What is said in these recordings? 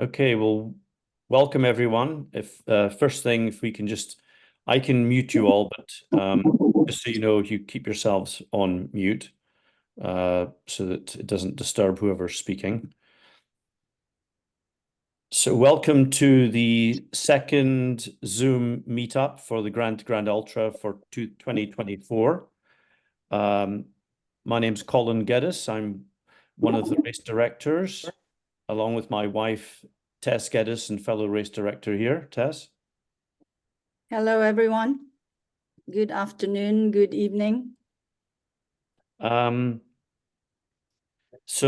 Okay, well, welcome everyone. If first thing, if we can I can mute you all, but just so you know, you keep yourselves on mute so that it doesn't disturb whoever's speaking. So welcome to the second Zoom meetup for the Grand Ultra for 2024. My name's Colin Geddes. I'm one of the race directors, along with my wife, Tess Geddes, and fellow race director here. Tess? Hello, everyone. Good afternoon, good evening. So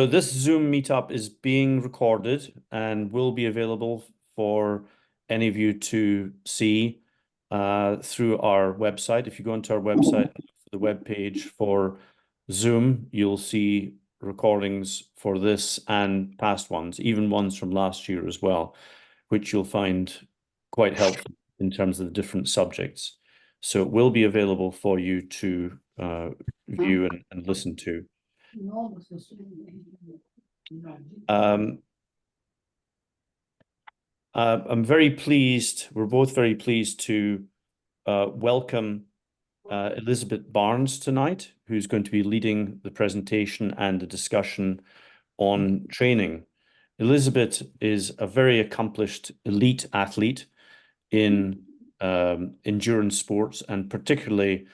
this Zoom meetup is being recorded and will be available for any of you to see through our website. If you go into our website, the web page for Zoom, you'll see recordings for this and past ones, even ones from last year as well, which you'll find quite helpful in terms of the different subjects. So it will be available for you to view and listen to. I'm very pleased, we're both very pleased to welcome Elisabet Barnes tonight, who's going to be leading the presentation and the discussion on training. Elisabet is a very accomplished elite athlete in endurance sports, and particularly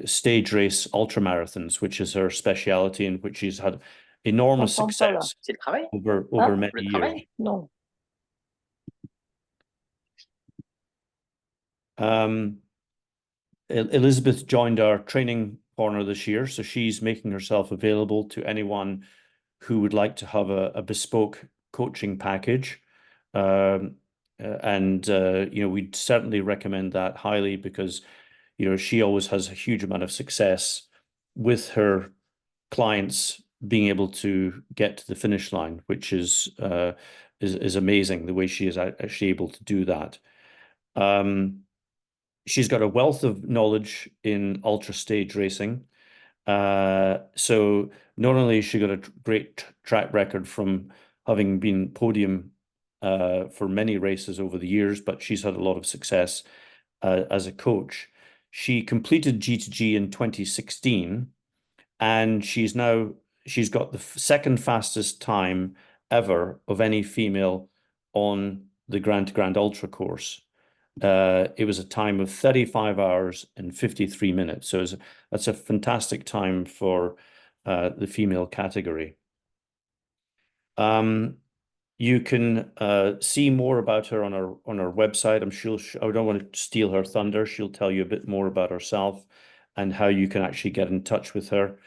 stage race ultramarathons, which is her speciality, in which she's had enormous success over many years. Elisabet joined our training corner this year, so she's making herself available to anyone who would like to have a bespoke coaching package. We'd certainly recommend that highly because, she always has a huge amount of success with her clients being able to get to the finish line, which is amazing the way she is actually able to do that. She's got a wealth of knowledge in ultra stage racing. So not only has she got a great track record from having been podium for many races over the years, but she's had a lot of success as a coach. She completed G2G in 2016, and she's got the second fastest time ever of any female on the Grand Ultra course. It was a time of 35 hours and 53 minutes. So that's a fantastic time for the female category. You can see more about her on our website. I don't want to steal her thunder. She'll tell you a bit more about herself and how you can actually get in touch with her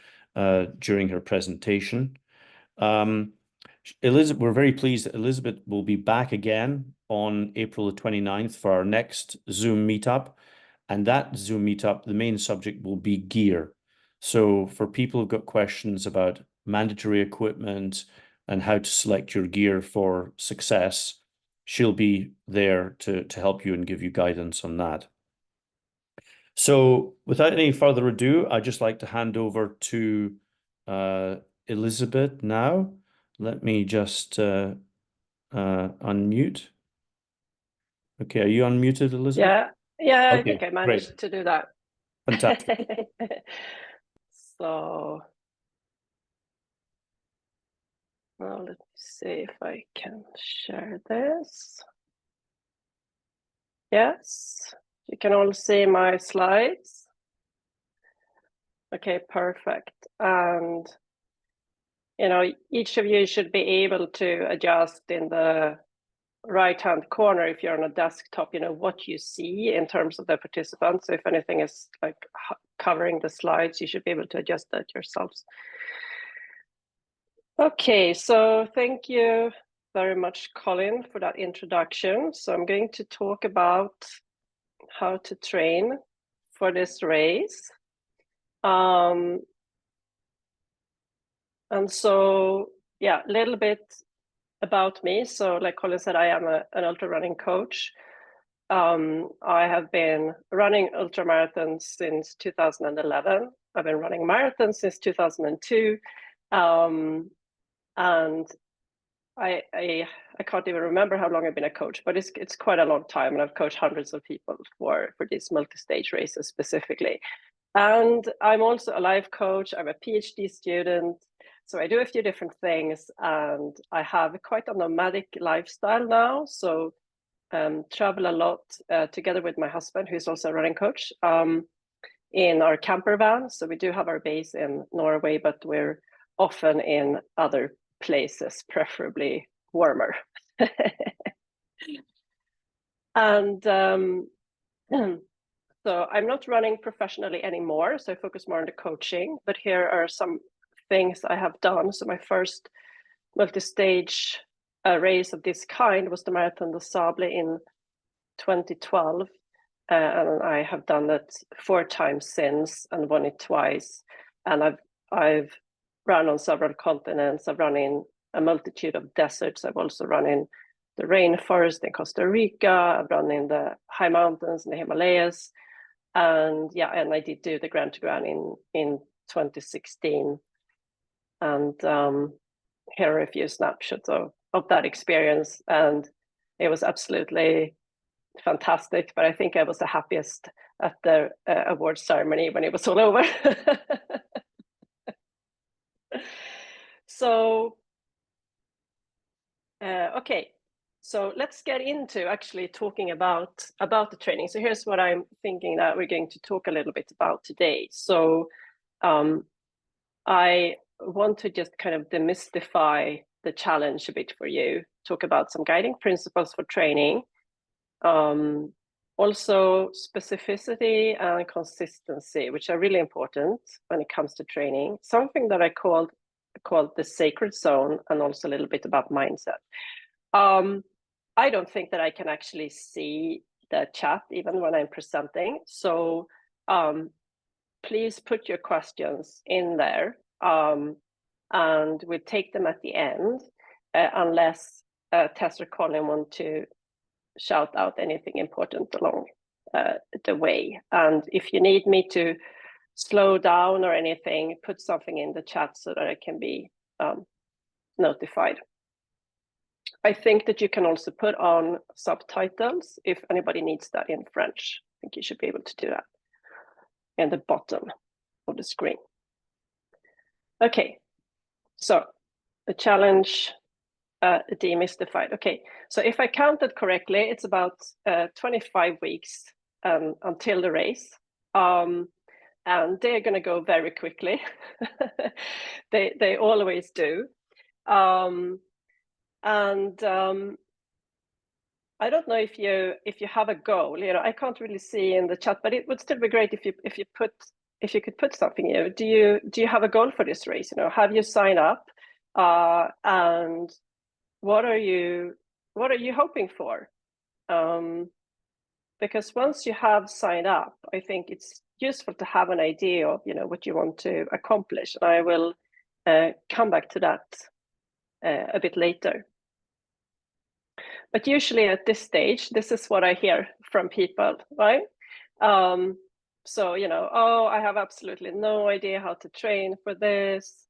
during her presentation. Elisabet, we're very pleased that Elisabet will be back again on April the 29th for our next Zoom meetup. And that Zoom meetup, the main subject will be gear. So for people who've got questions about mandatory equipment and how to select your gear for success, she'll be there to help you and give you guidance on that. So without any further ado, I'd just like to hand over to Elisabet now. Let me just unmute. Okay, are you unmuted, Elisabet? Yeah, okay, I think I managed to do that. Fantastic. So now let me see if I can share this. Yes, you can all see my slides. Okay, perfect. And each of you should be able to adjust in the right-hand corner if you're on a desktop, what you see in terms of the participants. So if anything is like covering the slides, you should be able to adjust that yourselves. Okay, so thank you very much, Colin, for that introduction. So I'm going to talk about how to train for this race. And so, yeah, a little bit about me. So like Colin said, I am an ultra running coach. I have been running ultra marathons since 2011. I've been running marathons since 2002. And I can't even remember how long I've been a coach, but it's quite a long time, and I've coached hundreds of people for these multi-stage races specifically. And I'm also a life coach. I'm a PhD student, so I do a few different things, and I have quite a nomadic lifestyle now. So travel a lot together with my husband, who's also a running coach, in our camper van. So we do have our base in Norway, but we're often in other places, preferably warmer. And so I'm not running professionally anymore, so I focus more on the coaching, but here are some things I have done. So my first multi-stage race of this kind was the Marathon des Sables in 2012. And I have done it 4 times since and won it twice. And I've run on several continents. I've run in a multitude of deserts. I've also run in the rainforest in Costa Rica. I've run in the high mountains in the Himalayas. And yeah, and I did do the Grand to Grand in 2016. And here are a few snapshots of that experience. And it was absolutely fantastic, but I think I was the happiest at the award ceremony when it was all over. So, okay, so let's get into actually talking about the training. So here's what I'm thinking that we're going to talk a little bit about today. So I want to just kind of demystify the challenge a bit for you, talk about some guiding principles for training. Also specificity and consistency, which are really important when it comes to training. Something that I called the sacred zone, and also a little bit about mindset. I don't think that I can actually see the chat even when I'm presenting. So please put your questions in there, and we'll take them at the end, unless Tess or Colin want to shout out anything important along the way. And if you need me to slow down or anything, put something in the chat so that I can be notified. I think that you can also put on subtitles if anybody needs that in French. I think you should be able to do that in the bottom of the screen. Okay, so the challenge demystified. Okay, so if I counted correctly, it's about 25 weeks until the race. And they're going to go very quickly. They always do. I don't know if you have a goal. You know, I can't really see in the chat, but it would still be great if you could put something here. Do you have a goal for this race? You know, have you signed up? And what are you hoping for? Because once you have signed up, I think it's useful to have an idea of, you know, what you want to accomplish. And I will come back to that a bit later. But usually at this stage, this is what I hear from people, right? So, you know, oh, I have absolutely no idea how to train for this.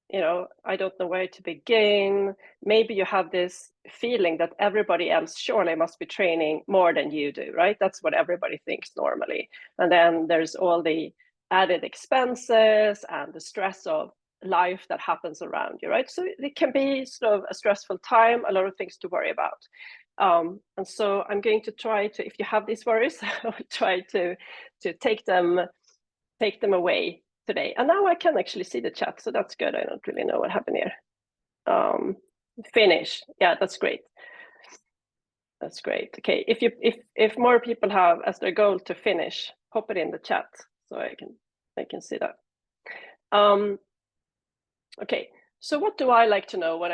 You know, I don't know where to begin. Maybe you have this feeling that everybody else surely must be training more than you do, right? That's what everybody thinks normally. And then there's all the added expenses and the stress of life that happens around you, right? So it can be sort of a stressful time, a lot of things to worry about. And so I'm going to try to, if you have these worries, I'll try to take them away today. And now I can actually see the chat, so that's good. I don't really know what happened here. Finish. Yeah, that's great. That's great. Okay, if more people have as their goal to finish, pop it in the chat so I can see that. Okay, so what do I like to know when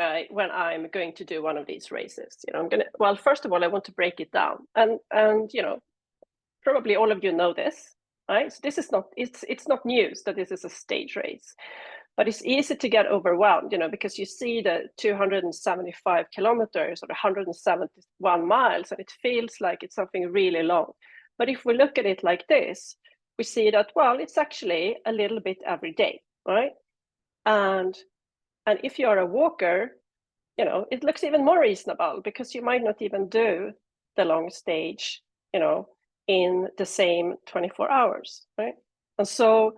I'm going to do one of these races? You know, well, first of all, I want to break it down, and you know, probably all of you know this, right? So this is not, it's not news that this is a stage race, but it's easy to get overwhelmed, you know, because you see the 275 kilometers or 171 miles, and it feels like it's something really long. But if we look at it like this, we see that, well, it's actually a little bit every day, right? And And if you're a walker, you know, it looks even more reasonable because you might not even do the long stage, you know, in the same 24 hours, right? And so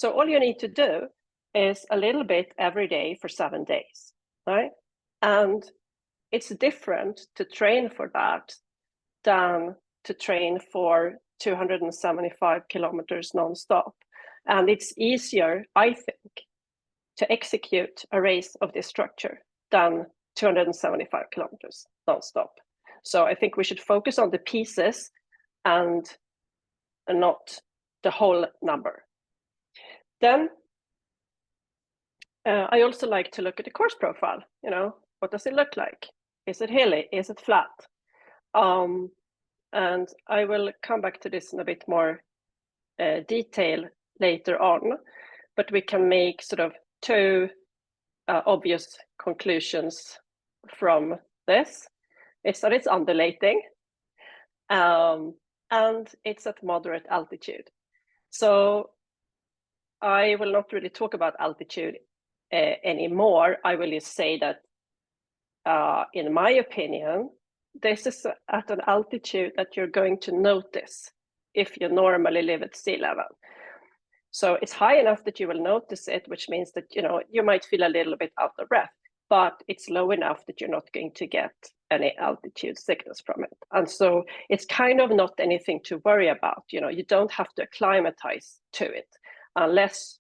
all you need to do is a little bit every day for 7 days, right? And it's different to train for that than to train for 275 kilometers nonstop. And it's easier, I think, to execute a race of this structure than 275 kilometers nonstop. So I think we should focus on the pieces and not the whole number. Then I also like to look at the course profile. You know, what does it look like? Is it hilly? Is it flat? And I will come back to this in a bit more detail later on, but we can make sort of two obvious conclusions from this. It's that it's undulating, and it's at moderate altitude. So I will not really talk about altitude anymore. I will just say that, in my opinion, this is at an altitude that you're going to notice if you normally live at sea level. So it's high enough that you will notice it, which means that, you know, you might feel a little bit out of breath, but it's low enough that you're not going to get any altitude sickness from it. And so it's kind of not anything to worry about. You know, you don't have to acclimatize to it unless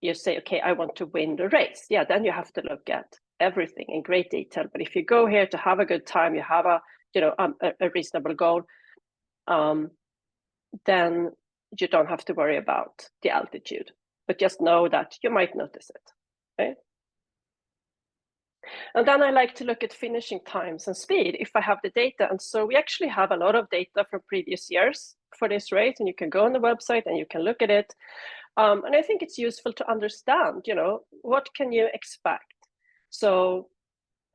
you say, okay, I want to win the race. Yeah, then you have to look at everything in great detail. But if you go here to have a good time, you have a, you know, a reasonable goal, then you don't have to worry about the altitude, but just know that you might notice it, right? And then I like to look at finishing times and speed if I have the data. And so we actually have a lot of data from previous years for this race, and you can go on the website and you can look at it. And I think it's useful to understand, you know, what can you expect? So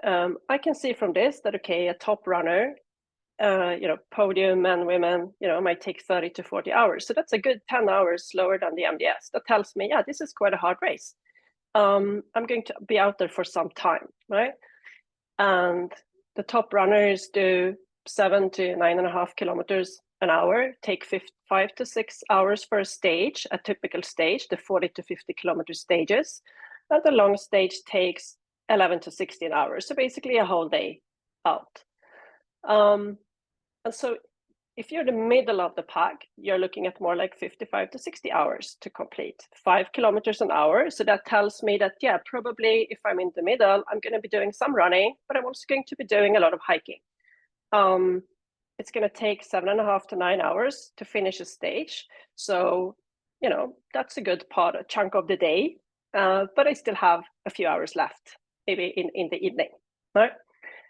I can see from this that, okay, a top runner, you know, podium men, women, you know, might take 30 to 40 hours. So that's a good 10 hours slower than the MDS. That tells me, yeah, this is quite a hard race. I'm going to be out there for some time, right? And the top runners do 7 to 9.5 kilometers an hour, take 5 to 6 hours for a stage, a typical stage, the 40 to 50 kilometer stages. And the long stage takes 11 to 16 hours. So basically a whole day out. And so if you're the middle of the pack, you're looking at more like 55 to 60 hours to complete 5 kilometers an hour. So that tells me that, yeah, probably if I'm in the middle, I'm going to be doing some running, but I'm also going to be doing a lot of hiking. It's going to take 7.5 to 9 hours to finish a stage. So, you know, that's a good part, a chunk of the day, but I still have a few hours left, maybe in the evening, right?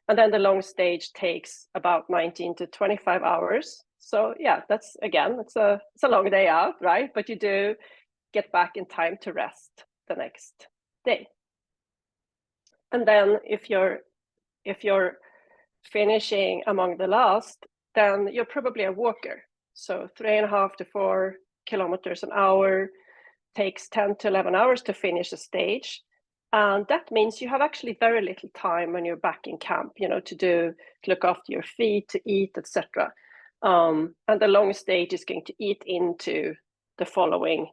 And then the long stage takes about 19 to 25 hours. So yeah, that's, again, it's a long day out, right? But you do get back in time to rest the next day. And then if you're finishing among the last, then you're probably a walker. So 3.5 to 4 kilometers an hour takes 10 to 11 hours to finish a stage. And that means you have actually very little time when you're back in camp, you know, to look after your feet, to eat, etc. And the long stage is going to eat into the following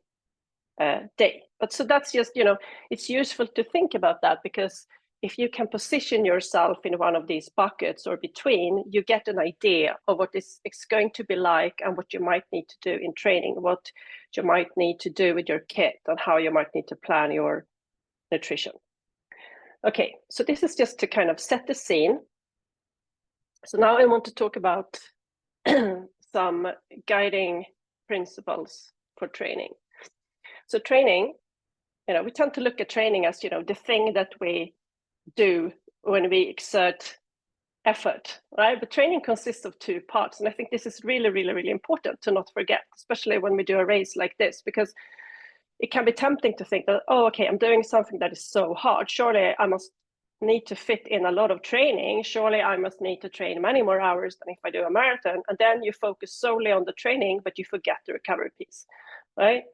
day. But so that's just, you know, it's useful to think about that, because if you can position yourself in one of these buckets or between, you get an idea of what it's going to be like and what you might need to do in training, what you might need to do with your kit, and how you might need to plan your nutrition. Okay, so this is just to kind of set the scene. So now I want to talk about some guiding principles for training. So training, you know, we tend to look at training as, you know, the thing that we do when we exert effort, right? But training consists of two parts. And I think this is really, really, really important to not forget, especially when we do a race like this, because it can be tempting to think that, oh, okay, I'm doing something that is so hard. Surely I must need to fit in a lot of training. Surely I must need to train many more hours than if I do a marathon. And then you focus solely on the training, but you forget the recovery piece, right?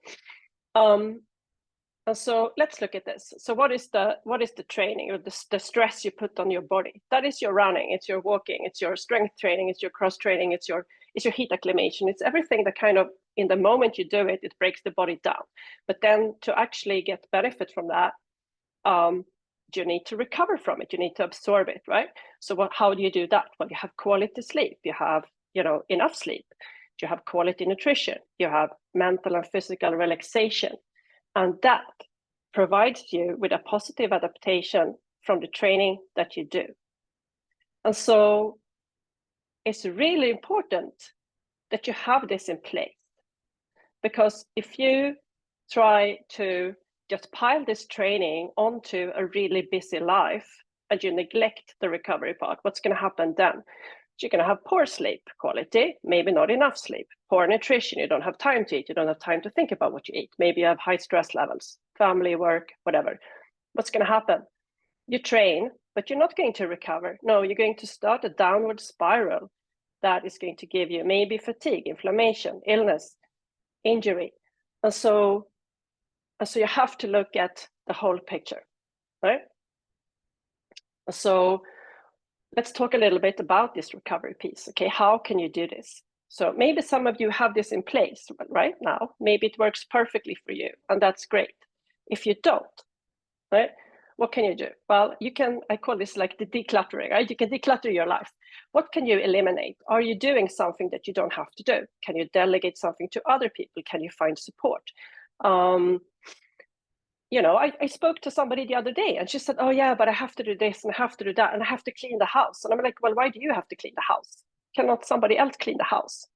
And so let's look at this. So what is the training, or the stress you put on your body? That is your running, it's your walking, it's your strength training, it's your cross training, it's your heat acclimation. It's everything that kind of, in the moment you do it, it breaks the body down. But then to actually get benefit from that, you need to recover from it. You need to absorb it, right? So how do you do that? Well, you have quality sleep. You have, enough sleep. You have quality nutrition. You have mental and physical relaxation. And that provides you with a positive adaptation from the training that you do. And so it's really important that you have this in place, because if you try to just pile this training onto a really busy life and you neglect the recovery part, what's going to happen then? You're going to have poor sleep quality, maybe not enough sleep, poor nutrition, you don't have time to eat, you don't have time to think about what you eat, maybe you have high stress levels, family, work, whatever. What's going to happen? You train, but you're not going to recover. No, you're going to start a downward spiral that is going to give you maybe fatigue, inflammation, illness, injury. And so you have to look at the whole picture, right? So let's talk a little bit about this recovery piece. Okay, how can you do this? So maybe some of you have this in place right now. Maybe it works perfectly for you, and that's great. If you don't, right, what can you do? Well, you can, I call this like the decluttering, right? You can declutter your life. What can you eliminate? Are you doing something that you don't have to do? Can you delegate something to other people? Can you find support? I spoke to somebody the other day and she said, oh yeah, but I have to do this and I have to do that and I have to clean the house. And I'm like, well, why do you have to clean the house? Cannot somebody else clean the house?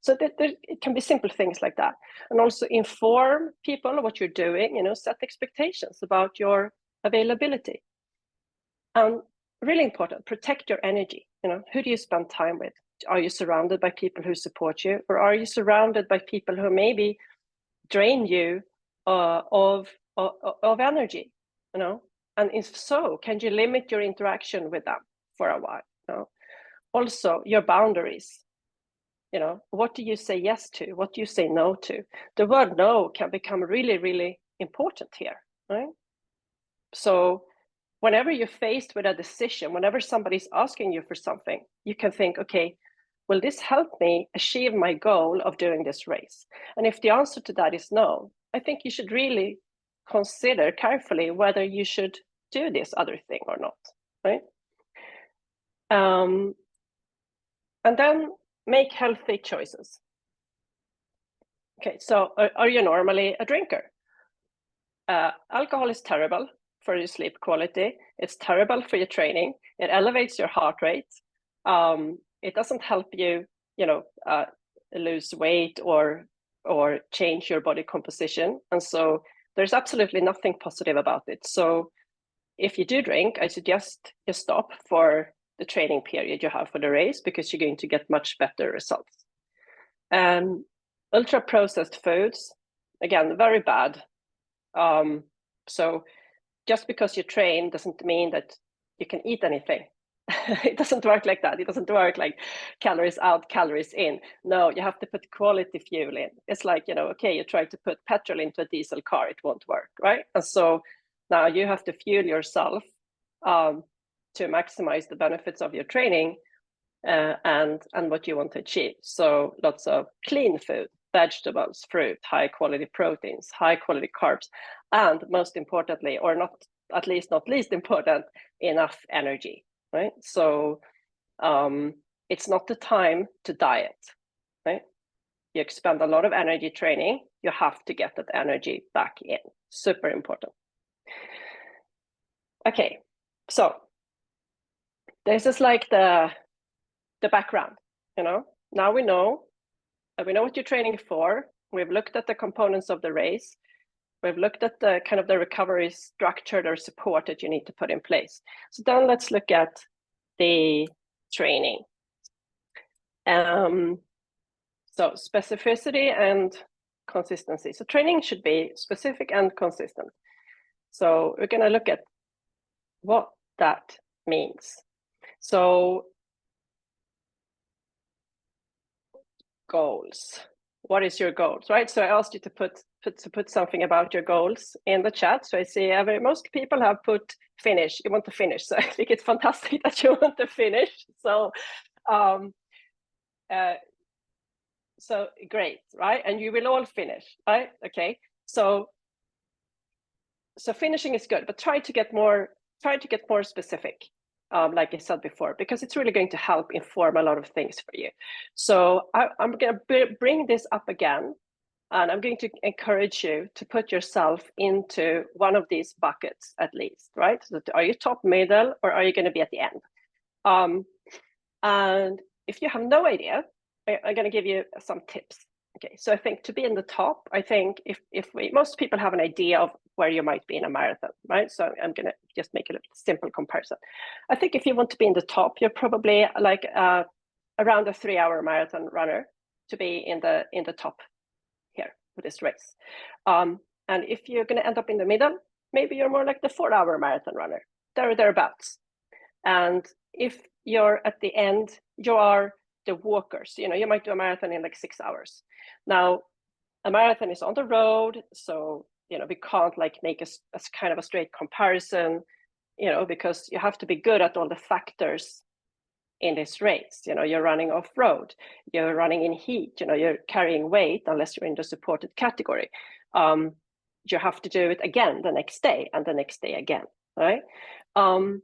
So it can be simple things like that. And also inform people what you're doing, set expectations about your availability. And really important, protect your energy. Who do you spend time with? Are you surrounded by people who support you, or are you surrounded by people who maybe drain you of energy? And if so, can you limit your interaction with them for a while? Also, your boundaries. What do you say yes to? What do you say no to? The word no can become really, really important here, right? So whenever you're faced with a decision, whenever somebody's asking you for something, you can think, okay, will this help me achieve my goal of doing this race? And if the answer to that is no, I think you should really consider carefully whether you should do this other thing or not, right? And then make healthy choices. Okay, so are you normally a drinker? Alcohol is terrible for your sleep quality. It's terrible for your training. It elevates your heart rate. It doesn't help you, lose weight or change your body composition. And so there's absolutely nothing positive about it. So if you do drink, I suggest you stop for the training period you have for the race, because you're going to get much better results. Ultra processed foods, again, very bad. So just because you train doesn't mean that you can eat anything. It doesn't work like that. It doesn't work like calories out, calories in. No, you have to put quality fuel in. It's like, okay, you try to put petrol into a diesel car, it won't work, right? And so now you have to fuel yourself to maximize the benefits of your training and what you want to achieve. So lots of clean food, vegetables, fruit, high quality proteins, high quality carbs, and most importantly, or not least important, enough energy, right? So it's not the time to diet, right? You expend a lot of energy training, you have to get that energy back in. Super important. Okay, so this is like the background, Now we know what you're training for. We've looked at the components of the race. We've looked at the kind of the recovery structure or support that you need to put in place. So then let's look at the training. So specificity and consistency. So training should be specific and consistent. So we're going to look at what that means. So goals. What is your goals, right? So I asked you to put to put something about your goals in the chat. So I see most people have put finish. You want to finish. So I think it's fantastic that you want to finish. So so great, right? And you will all finish, right? Okay. So finishing is good, but try to get more specific, like I said before, because it's really going to help inform a lot of things for you. So I'm going to bring this up again, and I'm going to encourage you to put yourself into one of these buckets at least, right? So are you top, middle, or are you going to be at the end? And if you have no idea, I'm going to give you some tips. Okay, so I think to be in the top, I think most people have an idea of where you might be in a marathon, right? So I'm going to just make a simple comparison. I think if you want to be in the top, you're probably like around a 3-hour marathon runner to be in the top here for this race. And if you're going to end up in the middle, maybe you're more like the 4-hour marathon runner, thereabouts. And if you're at the end, you are the walkers. You might do a marathon in like 6 hours. Now, a marathon is on the road, so we can't like make a kind of a straight comparison, because you have to be good at all the factors in this race. You're running off road, you're running in heat, you're carrying weight unless you're in the supported category. You have to do it again the next day and the next day again, right? But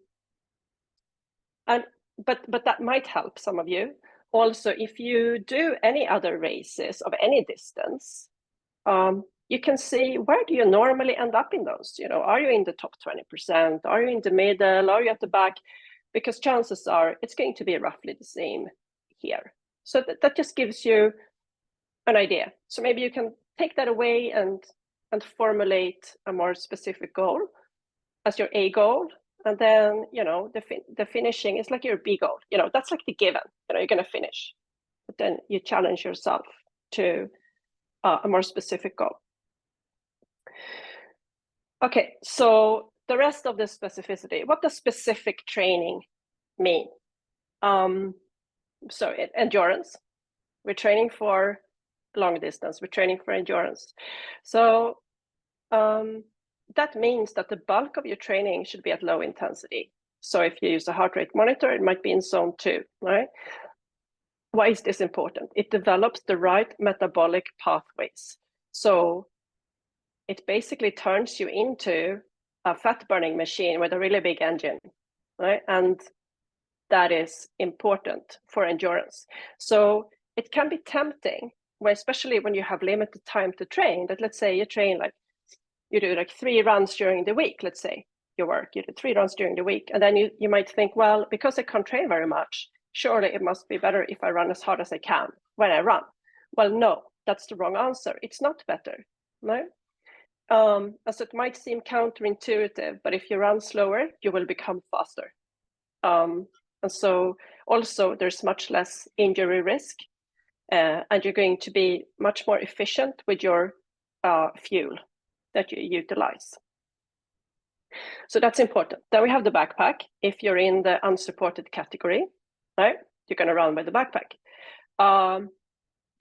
that might help some of you. Also, if you do any other races of any distance, you can see where do you normally end up in those. Are you in the top 20%? Are you in the middle? Are you at the back? Because chances are it's going to be roughly the same here. So that just gives you an idea. So maybe you can take that away and formulate a more specific goal as your A goal. And then, the finishing is like your B goal. That's like the given. You're going to finish. But then you challenge yourself to a more specific goal. Okay, so the rest of the specificity. What does specific training mean? So endurance. We're training for long distance. We're training for endurance. So that means that the bulk of your training should be at low intensity. So if you use a heart rate monitor, it might be in zone 2, right? Why is this important? It develops the right metabolic pathways. So it basically turns you into a fat burning machine with a really big engine, right? And that is important for endurance. So it can be tempting, especially when you have limited time to train, that let's say you train you do 3 runs during the week, let's say you do 3 runs during the week. And then you might think, well, because I can't train very much, surely it must be better if I run as hard as I can when I run. Well, no, that's the wrong answer. It's not better, no? As it might seem counterintuitive, but if you run slower, you will become faster. And so also there's much less injury risk, and you're going to be much more efficient with your fuel that you utilize. So that's important. Then we have the backpack. If you're in the unsupported category, right, you're going to run with the backpack.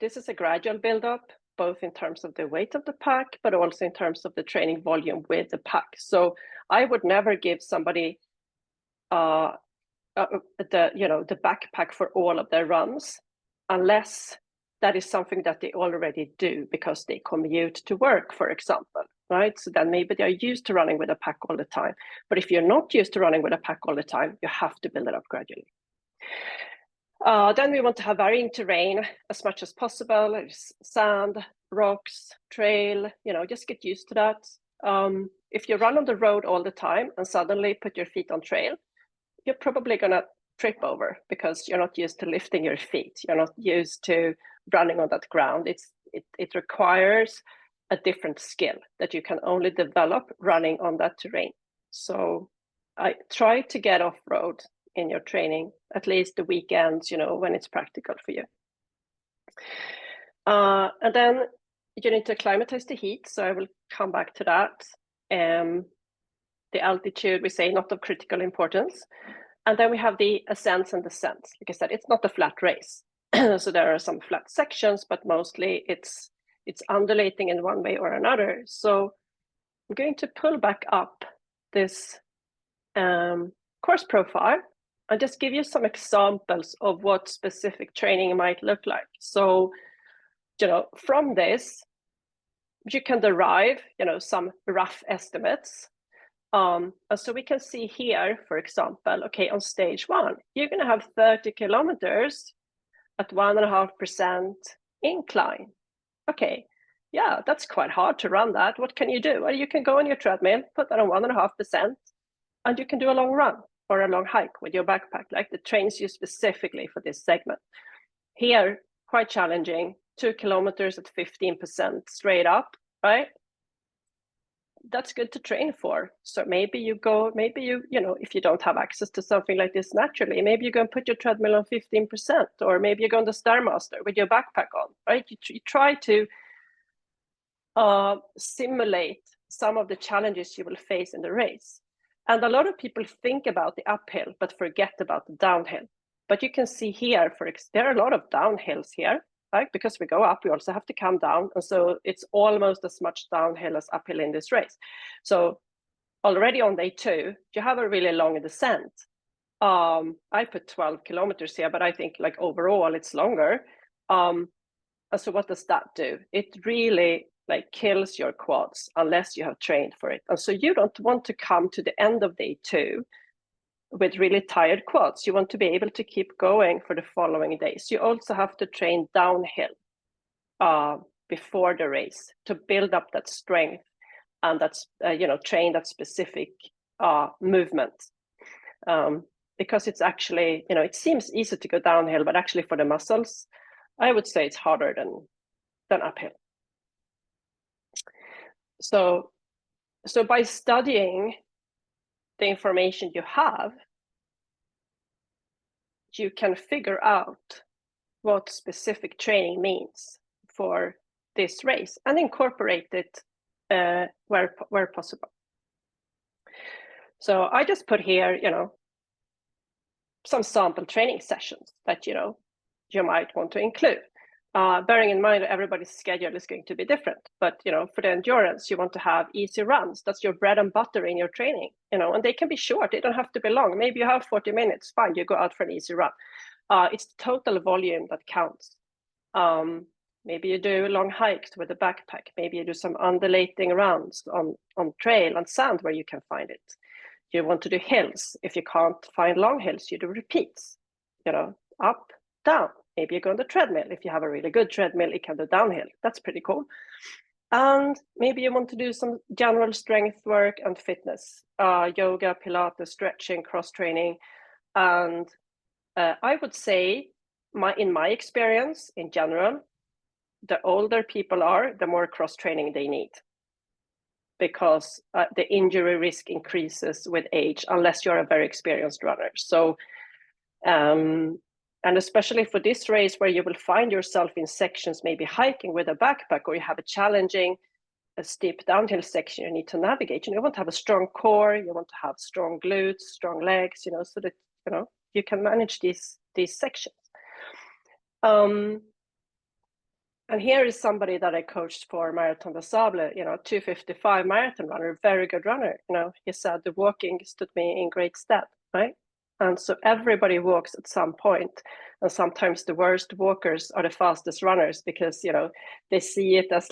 This is a gradual buildup, both in terms of the weight of the pack, but also in terms of the training volume with the pack. So I would never give somebody the backpack for all of their runs, unless that is something that they already do because they commute to work, for example, right? So then maybe they're used to running with a pack all the time. But if you're not used to running with a pack all the time, you have to build it up gradually. Then we want to have varying terrain as much as possible. There's sand, rocks, trail, just get used to that. If you run on the road all the time and suddenly put your feet on trail, you're probably going to trip over because you're not used to lifting your feet. You're not used to running on that ground. It requires a different skill that you can only develop running on that terrain. So I try to get off-road in your training, at least the weekends, when it's practical for you. And then you need to acclimatize the heat. So I will come back to that. The altitude, we say, not of critical importance. And then we have the ascents and descents. Like I said, it's not a flat race. So there are some flat sections, but mostly it's it's undulating in one way or another. So I'm going to pull back up this course profile and just give you some examples of what specific training might look like. So, from this, you can derive, some rough estimates. And so we can see here, for example, okay, on stage 1, you're going to have 30 kilometers at 1.5% incline. Okay, yeah, that's quite hard to run that. What can you do? Well, you can go on your treadmill, put that on 1.5%, and you can do a long run or a long hike with your backpack, like that trains you specifically for this segment. Here, quite challenging, 2 kilometers at 15% straight up, right? That's good to train for. So maybe you, if you don't have access to something like this naturally, maybe you go and put your treadmill on 15%, or maybe you go on the Stairmaster with your backpack on, right? You try to simulate some of the challenges you will face in the race. And a lot of people think about the uphill, but forget about the downhill. But you can see here, there are a lot of downhills here, right? Because we go up, we also have to come down. And so it's almost as much downhill as uphill in this race. So already on day 2, you have a really long descent. I put 12 kilometers here, but I think like overall it's longer. And so what does that do? It really kills your quads unless you have trained for it. And so you don't want to come to the end of day 2 with really tired quads. You want to be able to keep going for the following days. You also have to train downhill before the race to build up that strength and that's train that specific movement. Because it's actually, it seems easy to go downhill, but actually for the muscles, I would say it's harder than uphill. So by studying the information you have, you can figure out what specific training means for this race and incorporate it where possible. So I just put here, some sample training sessions that, you might want to include. Bearing in mind that everybody's schedule is going to be different, but for the endurance, you want to have easy runs. That's your bread and butter in your training, and they can be short. They don't have to be long. Maybe you have 40 minutes, fine, you go out for an easy run. It's the total volume that counts. Maybe you do long hikes with a backpack. Maybe you do some undulating runs on trail and sand where you can find it. You want to do hills. If you can't find long hills, you do repeats, up, down. Maybe you go on the treadmill. If you have a really good treadmill, it can do downhill. That's pretty cool. And maybe you want to do some general strength work and fitness, yoga, Pilates, stretching, cross training. And I would say, in my experience, in general, the older people are, the more cross training they need, because the injury risk increases with age, unless you're a very experienced runner. So, and especially for this race where you will find yourself in sections, maybe hiking with a backpack, or you have a challenging, a steep downhill section you need to navigate. You want to have a strong core, you want to have strong glutes, strong legs, so that, you can manage these sections. And here is somebody that I coached for Marathon des Sables, 2:55 marathon runner, very good runner. He said the walking stood me in great stead, right? And so everybody walks at some point, and sometimes the worst walkers are the fastest runners because they see it as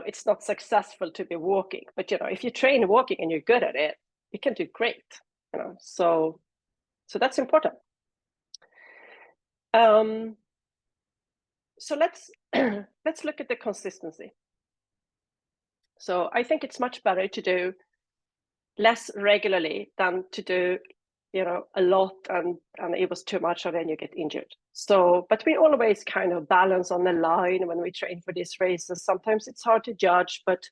it's not successful to be walking. But if you train walking and you're good at it, you can do great. So that's important. So let's look at the consistency. So I think it's much better to do less regularly than to do, a lot and it was too much and then you get injured. So, but we always kind of balance on the line when we train for these races. Sometimes it's hard to judge, but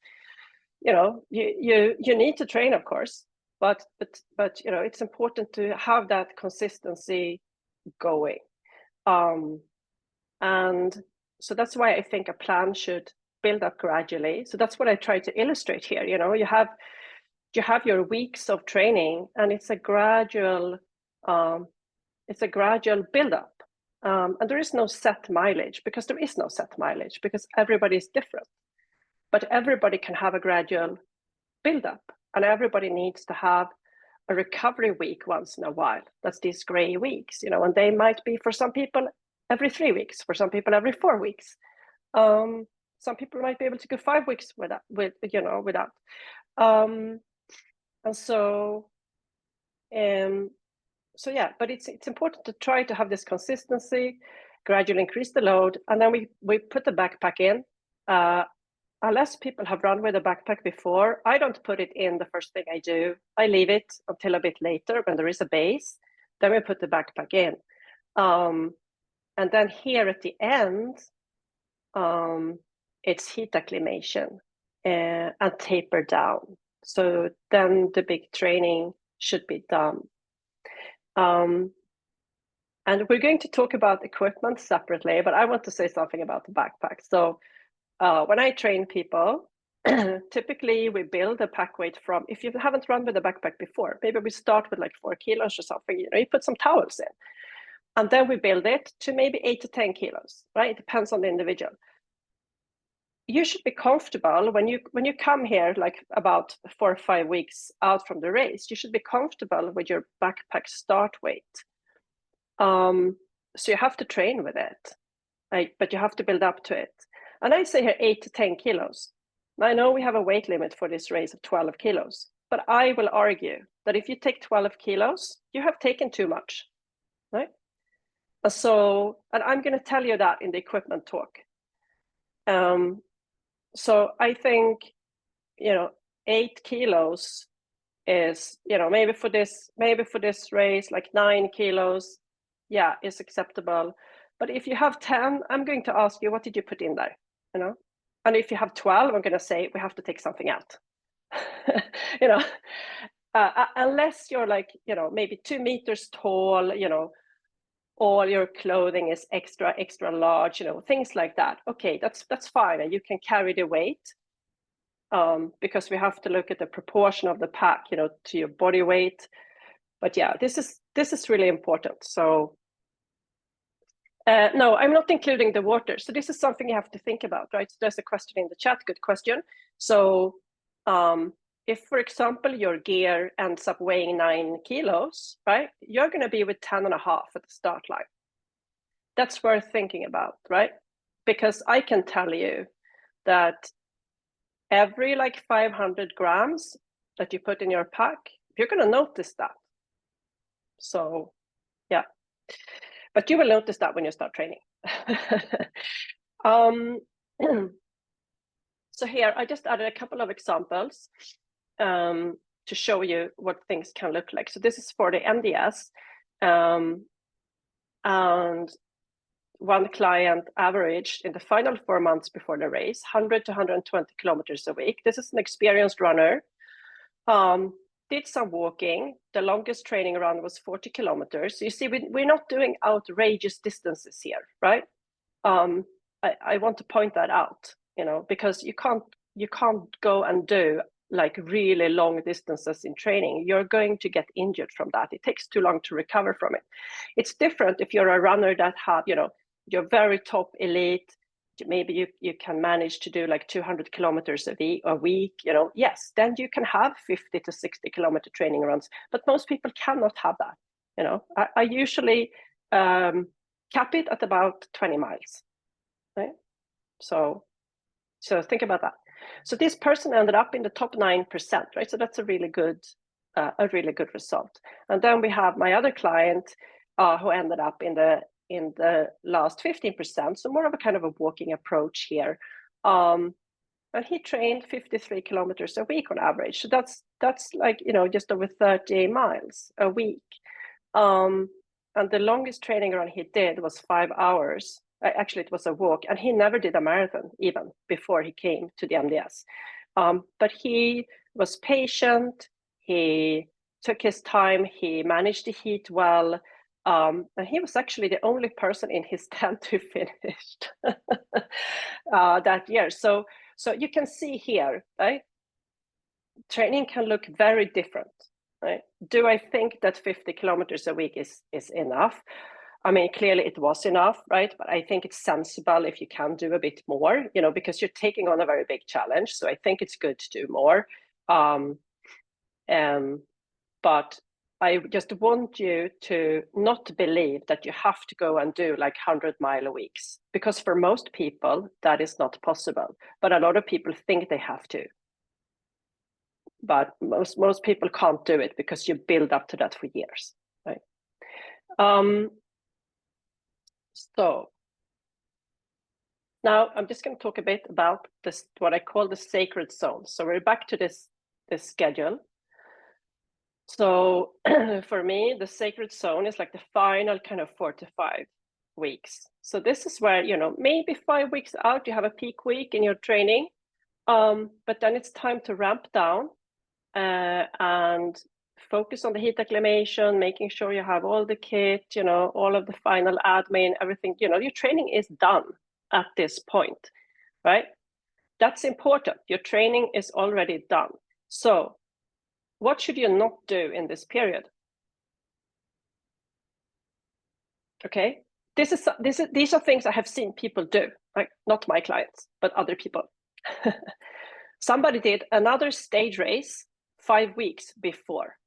you need to train, of course. But it's important to have that consistency going. And so that's why I think a plan should build up gradually. So that's what I try to illustrate here. You have your weeks of training, and it's a gradual build-up. And there is no set mileage, because there is no set mileage, because everybody is different. But everybody can have a gradual build-up, and everybody needs to have a recovery week once in a while. That's these gray weeks, and they might be, for some people, every 3 weeks, for some people every 4 weeks. Some people might be able to go 5 weeks without. And so yeah, but it's important to try to have this consistency, gradually increase the load, and then we put the backpack in. Unless people have run with a backpack before, I don't put it in the first thing I do. I leave it until a bit later when there is a base. Then we put the backpack in. And then here at the end, it's heat acclimation and taper down. So then the big training should be done. And we're going to talk about equipment separately, but I want to say something about the backpack. So when I train people, typically we build a pack weight from, if you haven't run with a backpack before, maybe we start with like 4 kilos or something, you put some towels in. And then we build it to maybe 8 to 10 kilos, right? It depends on the individual. You should be comfortable when you come here, like about 4 or 5 weeks out from the race, you should be comfortable with your backpack start weight. So you have to train with it, but you have to build up to it. And I say here 8 to 10 kilos. I know we have a weight limit for this race of 12 kilos, but I will argue that if you take 12 kilos, you have taken too much, right? And I'm going to tell you that in the equipment talk. So I think, 8 kilos is, maybe for this race, like 9 kilos, yeah, is acceptable. But if you have 10, I'm going to ask you, what did you put in there? And if you have 12, I'm going to say we have to take something out. Unless you're like, maybe 2 meters tall, all your clothing is extra large, things like that. Okay, that's fine, and you can carry the weight, because we have to look at the proportion of the pack, to your body weight. But yeah, this is really important. So no, I'm not including the water. So this is something you have to think about, right? So there's a question in the chat, good question. So if, for example, your gear ends up weighing 9 kilos, right? You're going to be with 10.5 at the start line. That's worth thinking about, right? Because I can tell you that every 500 grams that you put in your pack, you're going to notice that. So yeah, but you will notice that when you start training. So here I just added a couple of examples to show you what things can look like. So this is for the MDS, and one client averaged in the final 4 months before the race 100 to 120 kilometers a week. This is an experienced runner. Did some walking. The longest training run was 40 kilometers. So you see, we're not doing outrageous distances here, right? I want to point that out, because you can't go and do really long distances in training. You're going to get injured from that. It takes too long to recover from it. It's different if you're a runner that have, you're very top elite. Maybe you can manage to do 200 kilometers a week, yes, then you can have 50 to 60 kilometer training runs, but most people cannot have that. I usually cap it at about 20 miles, right? So think about that. So this person ended up in the top 9%, right? So that's a really good result. And then we have my other client who ended up in the last 15%, so more of a kind of a walking approach here. And he trained 53 kilometers a week on average. So that's just over 30 miles a week. And the longest training run he did was 5 hours. Actually, it was a walk, and he never did a marathon even before he came to the MDS. But he was patient. He took his time. He managed the heat well. And he was actually the only person in his tent who finished that year. So you can see here, right? Training can look very different, right? Do I think that 50 kilometers a week is enough? I mean, clearly it was enough, right? But I think it's sensible if you can do a bit more, you know, because you're taking on a very big challenge. So I think it's good to do more. But I just want you to not believe that you have to go and do like 100-mile weeks, because for most people that is not possible. But a lot of people think they have to. But most people can't do it because you build up to that for years, right? So now I'm just going to talk a bit about this, what I call the sacred zone. So we're back to this schedule. So for me, the sacred zone is like the final kind of 4 to 5 weeks. So this is where, you know, maybe 5 weeks out, you have a peak week in your training, but then it's time to ramp down and focus on the heat acclimation, making sure you have all the kit, you know, all of the final admin, everything, you know, your training is done at this point, right? That's important. Your training is already done. So what should you not do in this period? Okay, these are things I have seen people do, like not my clients, but other people. Somebody did another stage race 5 weeks before.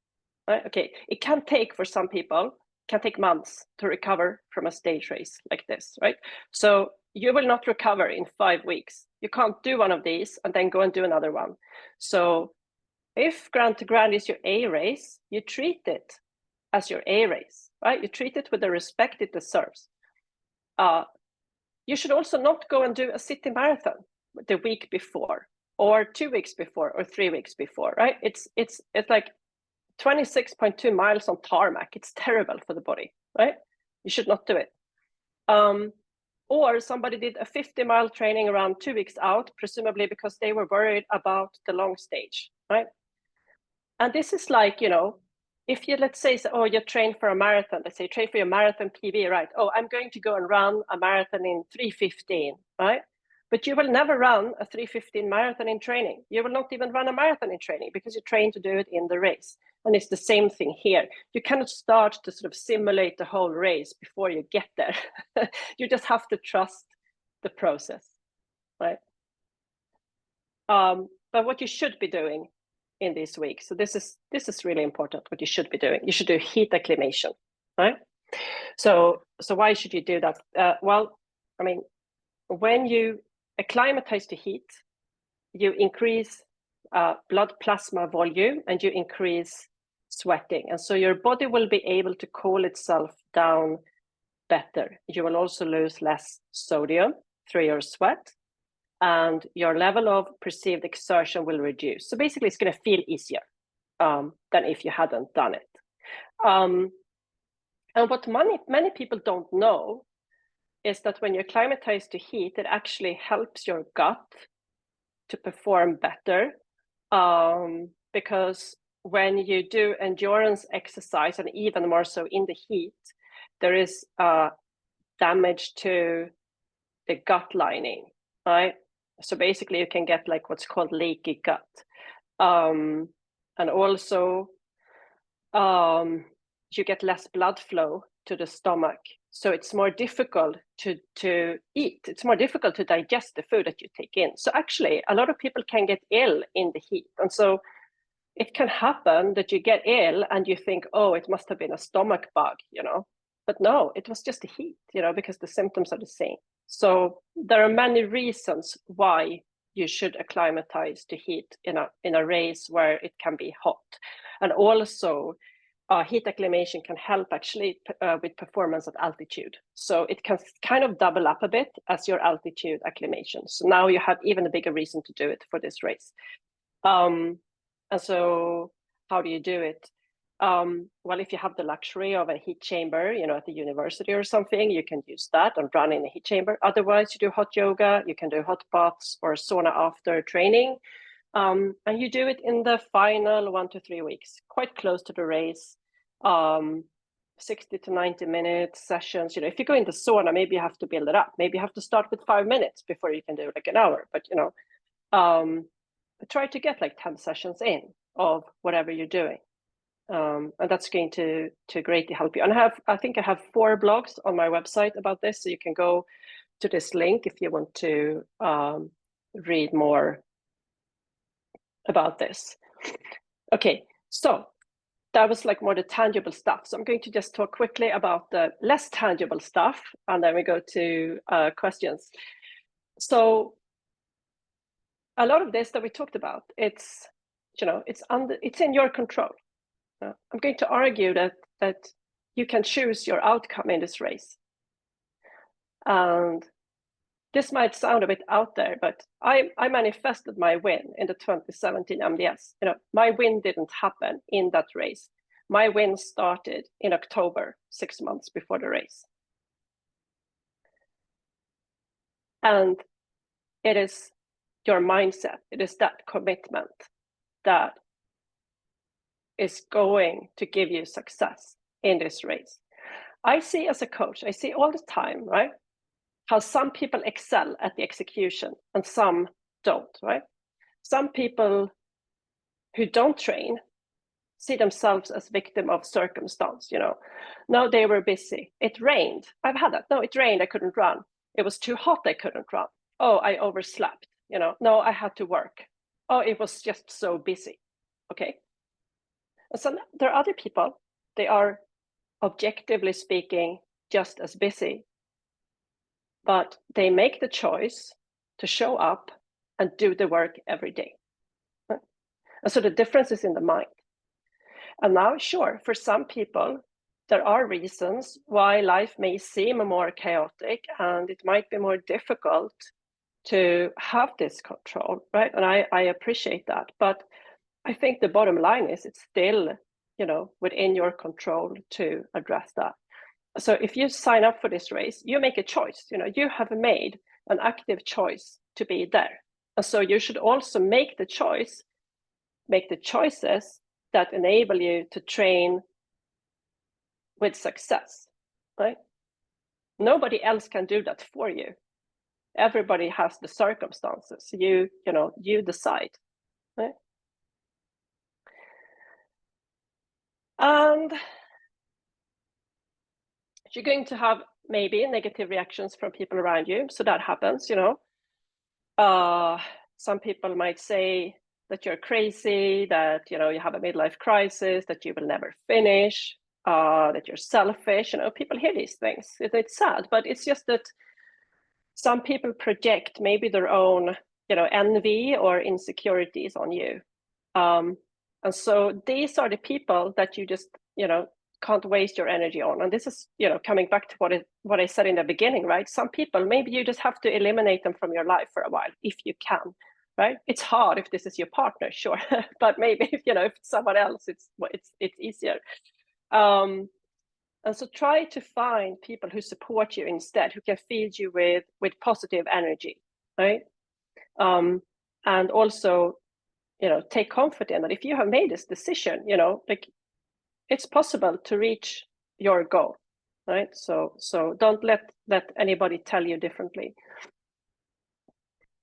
Right? Okay, it can take, for some people, can take months to recover from a stage race like this, right? So you will not recover in 5 weeks. You can't do one of these and then go and do another one. So if Grand to Grand is your A race, you treat it as your A race, right? You treat it with the respect it deserves. You should also not go and do a city marathon the week before, or 2 weeks before, or 3 weeks before, right? It's like 26.2 miles on tarmac. It's terrible for the body, right? You should not do it. Or somebody did a 50-mile training around 2 weeks out, presumably because they were worried about the long stage, right? And this is like, you know, if you, let's say, oh, you train for a marathon, let's say train for your marathon PB, right? Oh, I'm going to go and run a marathon in 3:15, right? But you will never run a 3:15 marathon in training. You will not even run a marathon in training because you train to do it in the race. And it's the same thing here. You cannot start to sort of simulate the whole race before you get there. You just have to trust the process, right? But what you should be doing in these weeks, so this is really important, what you should be doing. You should do heat acclimation, right? So why should you do that? Well, I mean, when you acclimatize to heat, you increase blood plasma volume and you increase sweating. And so your body will be able to cool itself down better. You will also lose less sodium through your sweat, and your level of perceived exertion will reduce. So basically, it's going to feel easier than if you hadn't done it. And what many people don't know is that when you acclimatize to heat, it actually helps your gut to perform better, because when you do endurance exercise, and even more so in the heat, there is damage to the gut lining, right? So basically you can get like what's called leaky gut. And also you get less blood flow to the stomach. So it's more difficult to eat. It's more difficult to digest the food that you take in. So actually a lot of people can get ill in the heat. And so it can happen that you get ill and you think, oh, it must have been a stomach bug, you know, but no, it was just the heat, you know, because the symptoms are the same. So there are many reasons why you should acclimatize to heat in a race where it can be hot. And also heat acclimation can help actually with performance at altitude. So it can kind of double up a bit as your altitude acclimation. So now you have even a bigger reason to do it for this race. And so how do you do it? Well, if you have the luxury of a heat chamber, you know, at the university or something, you can use that and run in a heat chamber. Otherwise, you do hot yoga, you can do hot baths or sauna after training. And you do it in the final 1 to 3 weeks, quite close to the race, 60 to 90 minute sessions. You know, if you go in the sauna, maybe you have to build it up. Maybe you have to start with 5 minutes before you can do like an hour. But, you know, try to get like 10 sessions in of whatever you're doing. And that's going to greatly help you. And I think I have 4 blogs on my website about this, so you can go to this link if you want to read more about this. Okay, so that was like more the tangible stuff. So I'm going to just talk quickly about the less tangible stuff, and then we go to questions. So a lot of this that we talked about, it's in your control. I'm going to argue that you can choose your outcome in this race. And this might sound a bit out there, but I manifested my win in the 2017 MDS. My win didn't happen in that race. My win started in October, 6 months before the race. And it is your mindset, it is that commitment that is going to give you success in this race. I see as a coach, I see all the time, right? How some people excel at the execution and some don't, right? Some people who don't train see themselves as victim of circumstance, No, they were busy. It rained. I've had that. No, it rained. I couldn't run. It was too hot. I couldn't run. Oh, I overslept. No, I had to work. Oh, it was just so busy. Okay. And so there are other people, they are objectively speaking just as busy, but they make the choice to show up and do the work every day. And so the difference is in the mind. And now, sure, for some people, there are reasons why life may seem more chaotic and it might be more difficult to have this control, right? And I appreciate that. But I think the bottom line is it's still, within your control to address that. So if you sign up for this race, you make a choice, you have made an active choice to be there. And so you should also make the choices that enable you to train with success, right? Nobody else can do that for you. Everybody has the circumstances. You decide, right? And you're going to have maybe negative reactions from people around you. So that happens, Some people might say that you're crazy, that, you have a midlife crisis, that you will never finish, that you're selfish. People hear these things. It's sad, but it's just that some people project maybe their own, envy or insecurities on you. And so these are the people that you just, can't waste your energy on. And this is, coming back to what I said in the beginning, right? Some people, maybe you just have to eliminate them from your life for a while, if you can, right? It's hard if this is your partner, sure. But maybe, if it's someone else, it's easier. And so try to find people who support you instead, who can feed you with positive energy, right? And also, take comfort in that if you have made this decision, it's possible to reach your goal, right? So don't let anybody tell you differently.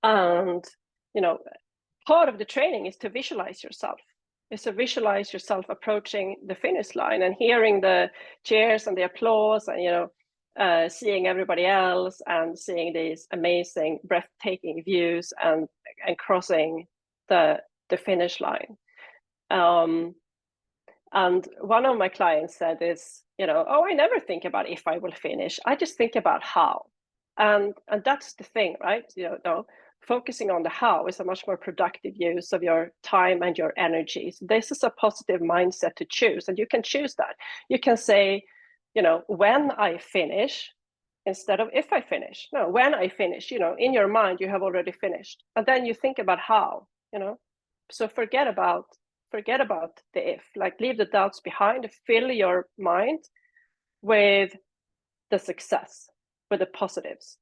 And, part of the training is to visualize yourself. Is to visualize yourself approaching the finish line and hearing the cheers and the applause and, seeing everybody else and seeing these amazing, breathtaking views and crossing the finish line. And one of my clients said this, oh, I never think about if I will finish. I just think about how. And that's the thing, right? Focusing on the how is a much more productive use of your time and your energy. So this is a positive mindset to choose, and you can choose that. You can say, when I finish, instead of if I finish. No, when I finish, in your mind, you have already finished. And then you think about how, So forget about the if, like leave the doubts behind, fill your mind with the success, with the positives.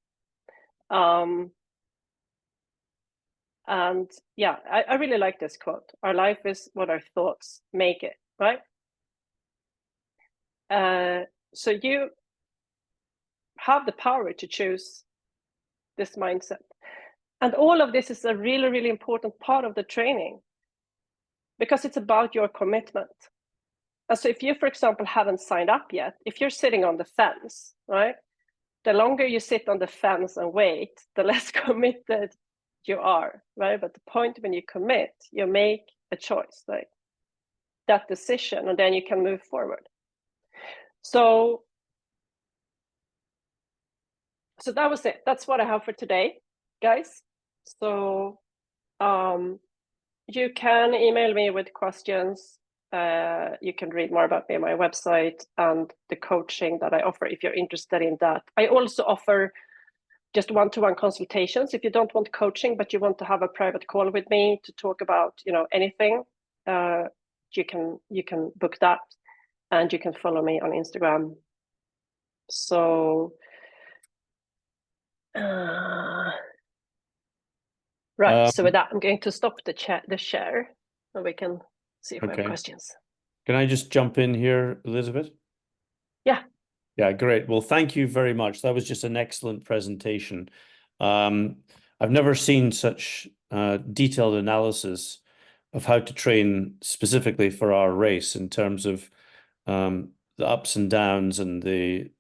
And yeah, I really like this quote. Our life is what our thoughts make it, right? So you have the power to choose this mindset. And all of this is a really, really important part of the training, because it's about your commitment. And so if you, for example, haven't signed up yet, if you're sitting on the fence, right? The longer you sit on the fence and wait, the less committed you are, right? But the point when you commit, you make a choice, right? That decision, and then you can move forward. So that was it. That's what I have for today, guys. So you can email me with questions. You can read more about me on my website and the coaching that I offer if you're interested in that. I also offer just one-to-one consultations. If you don't want coaching, but you want to have a private call with me to talk about, anything, you can book that, and you can follow me on Instagram. So, right. So with that, I'm going to stop the share, and we can see if we have questions. Can I just jump in here, Elisabet? Yeah. Yeah, great. Well, thank you very much. That was just an excellent presentation. I've never seen such detailed analysis of how to train specifically for our race in terms of the ups and downs and the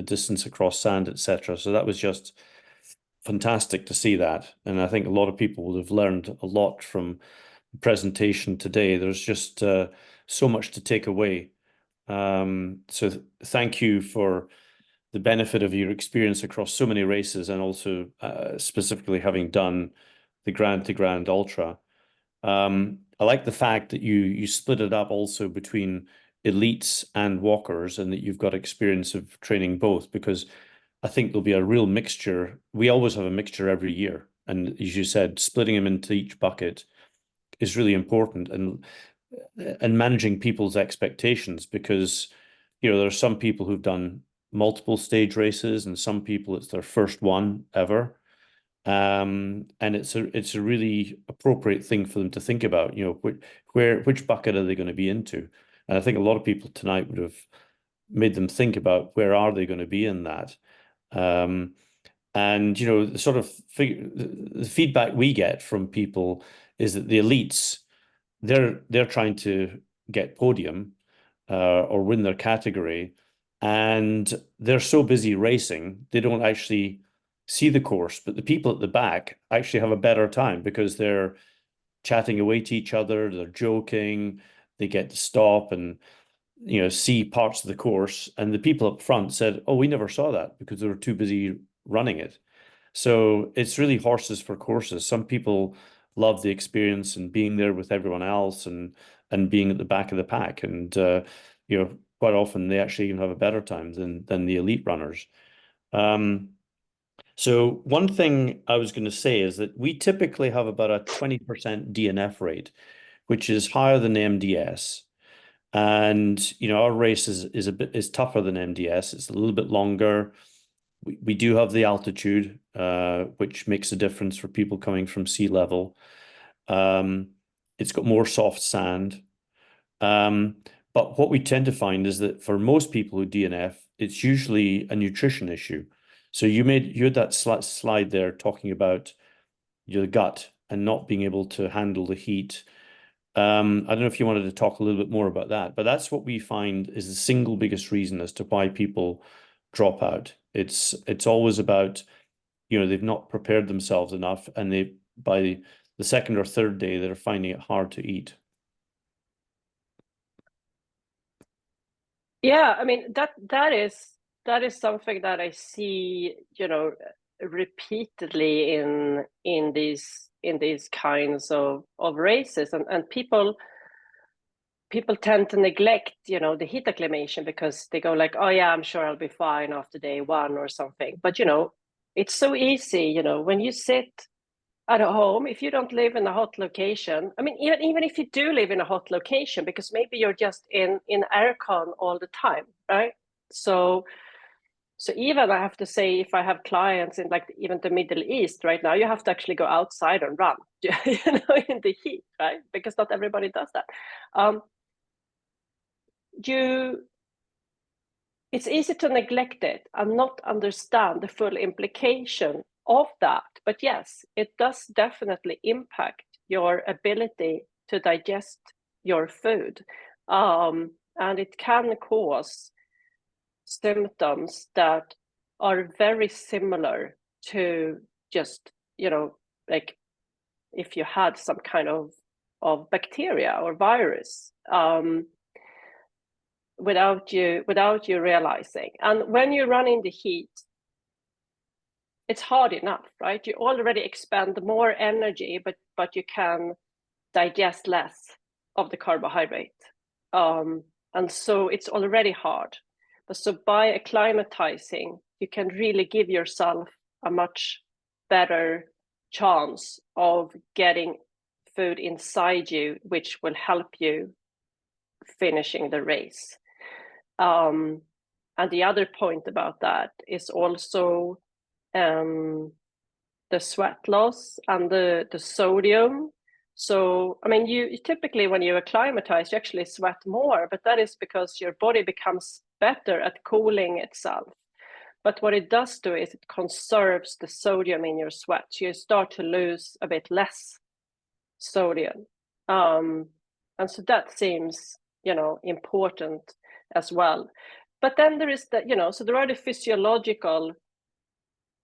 distance across sand, etc. So that was just fantastic to see that. And I think a lot of people would have learned a lot from the presentation today. There's just so much to take away. So thank you for the benefit of your experience across so many races, and also specifically having done the Grand to Grand Ultra. I like the fact that you split it up also between elites and walkers, and that you've got experience of training both, because I think there'll be a real mixture. We always have a mixture every year. And as you said, splitting them into each bucket is really important, and managing people's expectations, because there are some people who've done multiple stage races, and some people it's their first one ever. And it's a really appropriate thing for them to think about, which bucket are they going to be into? And I think a lot of people tonight would have made them think about where are they going to be in that. And the sort of the feedback we get from people is that the elites, they're trying to get podium or win their category, and they're so busy racing they don't actually see the course. But the people at the back actually have a better time because they're chatting away to each other, they're joking, they get to stop and see parts of the course. And the people up front said, oh, we never saw that because they were too busy running it. So it's really horses for courses. Some people love the experience and being there with everyone else and being at the back of the pack. And quite often they actually even have a better time than the elite runners. So one thing I was going to say is that we typically have about a 20% DNF rate, which is higher than MDS. And our race is tougher than MDS. It's a little bit longer. We do have the altitude, which makes a difference for people coming from sea level. It's got more soft sand. But what we tend to find is that for most people who DNF, it's usually a nutrition issue. So you had that slide there talking about your gut and not being able to handle the heat. I don't know if you wanted to talk a little bit more about that, but that's what we find is the single biggest reason as to why people drop out. It's always about, they've not prepared themselves enough, and by the second or third day, they're finding it hard to eat. Yeah, I mean that is something that I see, repeatedly in these kinds of races, and people tend to neglect, the heat acclimation because they go like, oh yeah, I'm sure I'll be fine after day one or something. But it's so easy, when you sit at home, if you don't live in a hot location. I mean, even if you do live in a hot location, because maybe you're just in aircon all the time, right? So even I have to say, if I have clients in like even the Middle East right now, you have to actually go outside and run, in the heat, right? Because not everybody does that. It's easy to neglect it and not understand the full implication of that. But yes, it does definitely impact your ability to digest your food. and it can cause symptoms that are very similar to just, like if you had some kind of bacteria or virus, without you realizing. And when you run in the heat, it's hard enough, right? You already expend more energy, but you can digest less of the carbohydrate. And so it's already hard. So by acclimatizing, you can really give yourself a much better chance of getting food inside you, which will help you finishing the race. And the other point about that is also the sweat loss and the sodium. So, I mean, you typically, when you acclimatize, you actually sweat more, but that is because your body becomes better at cooling itself. But what it does do is it conserves the sodium in your sweat. You start to lose a bit less sodium. And so that seems, important as well. But then there is so there are the physiological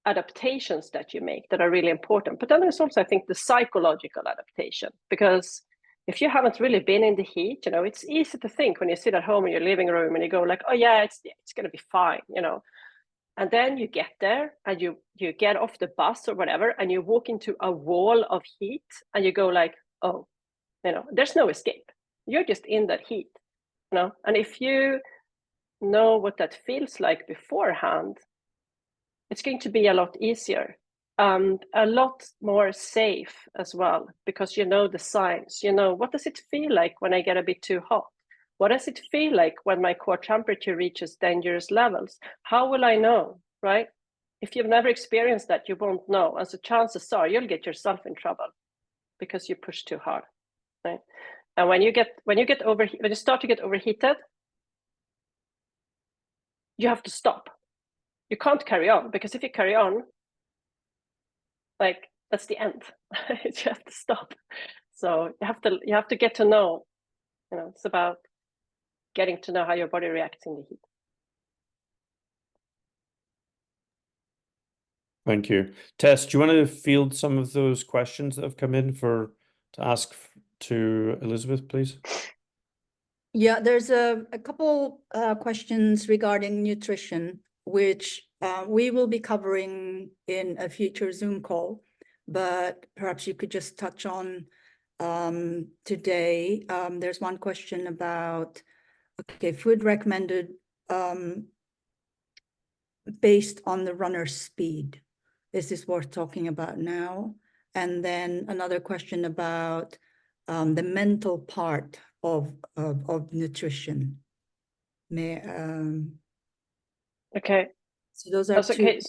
adaptations that you make that are really important. But then there's also, I think, the psychological adaptation, because if you haven't really been in the heat, it's easy to think when you sit at home in your living room and you go like, oh yeah, it's going to be fine, And then you get there and you get off the bus or whatever, and you walk into a wall of heat and you go like, oh, there's no escape. You're just in that heat, And if you know what that feels like beforehand, it's going to be a lot easier and a lot more safe as well, because you know the signs. What does it feel like when I get a bit too hot? What does it feel like when my core temperature reaches dangerous levels? How will I know, right? If you've never experienced that, you won't know. And so chances are you'll get yourself in trouble because you push too hard, right? And when you start to get overheated, you have to stop. You can't carry on, because if you carry on, like, that's the end. You have to stop. So you have to get to know, it's about getting to know how your body reacts in the heat. Thank you. Tess, do you want to field some of those questions that have come in to ask to Elisabet, please? Yeah, there's a couple questions regarding nutrition, which we will be covering in a future Zoom call, but perhaps you could just touch on today. There's one question about, food recommended based on the runner's speed. Is this worth talking about now? And then another question about the mental part of nutrition. Okay. So those are two. Okay.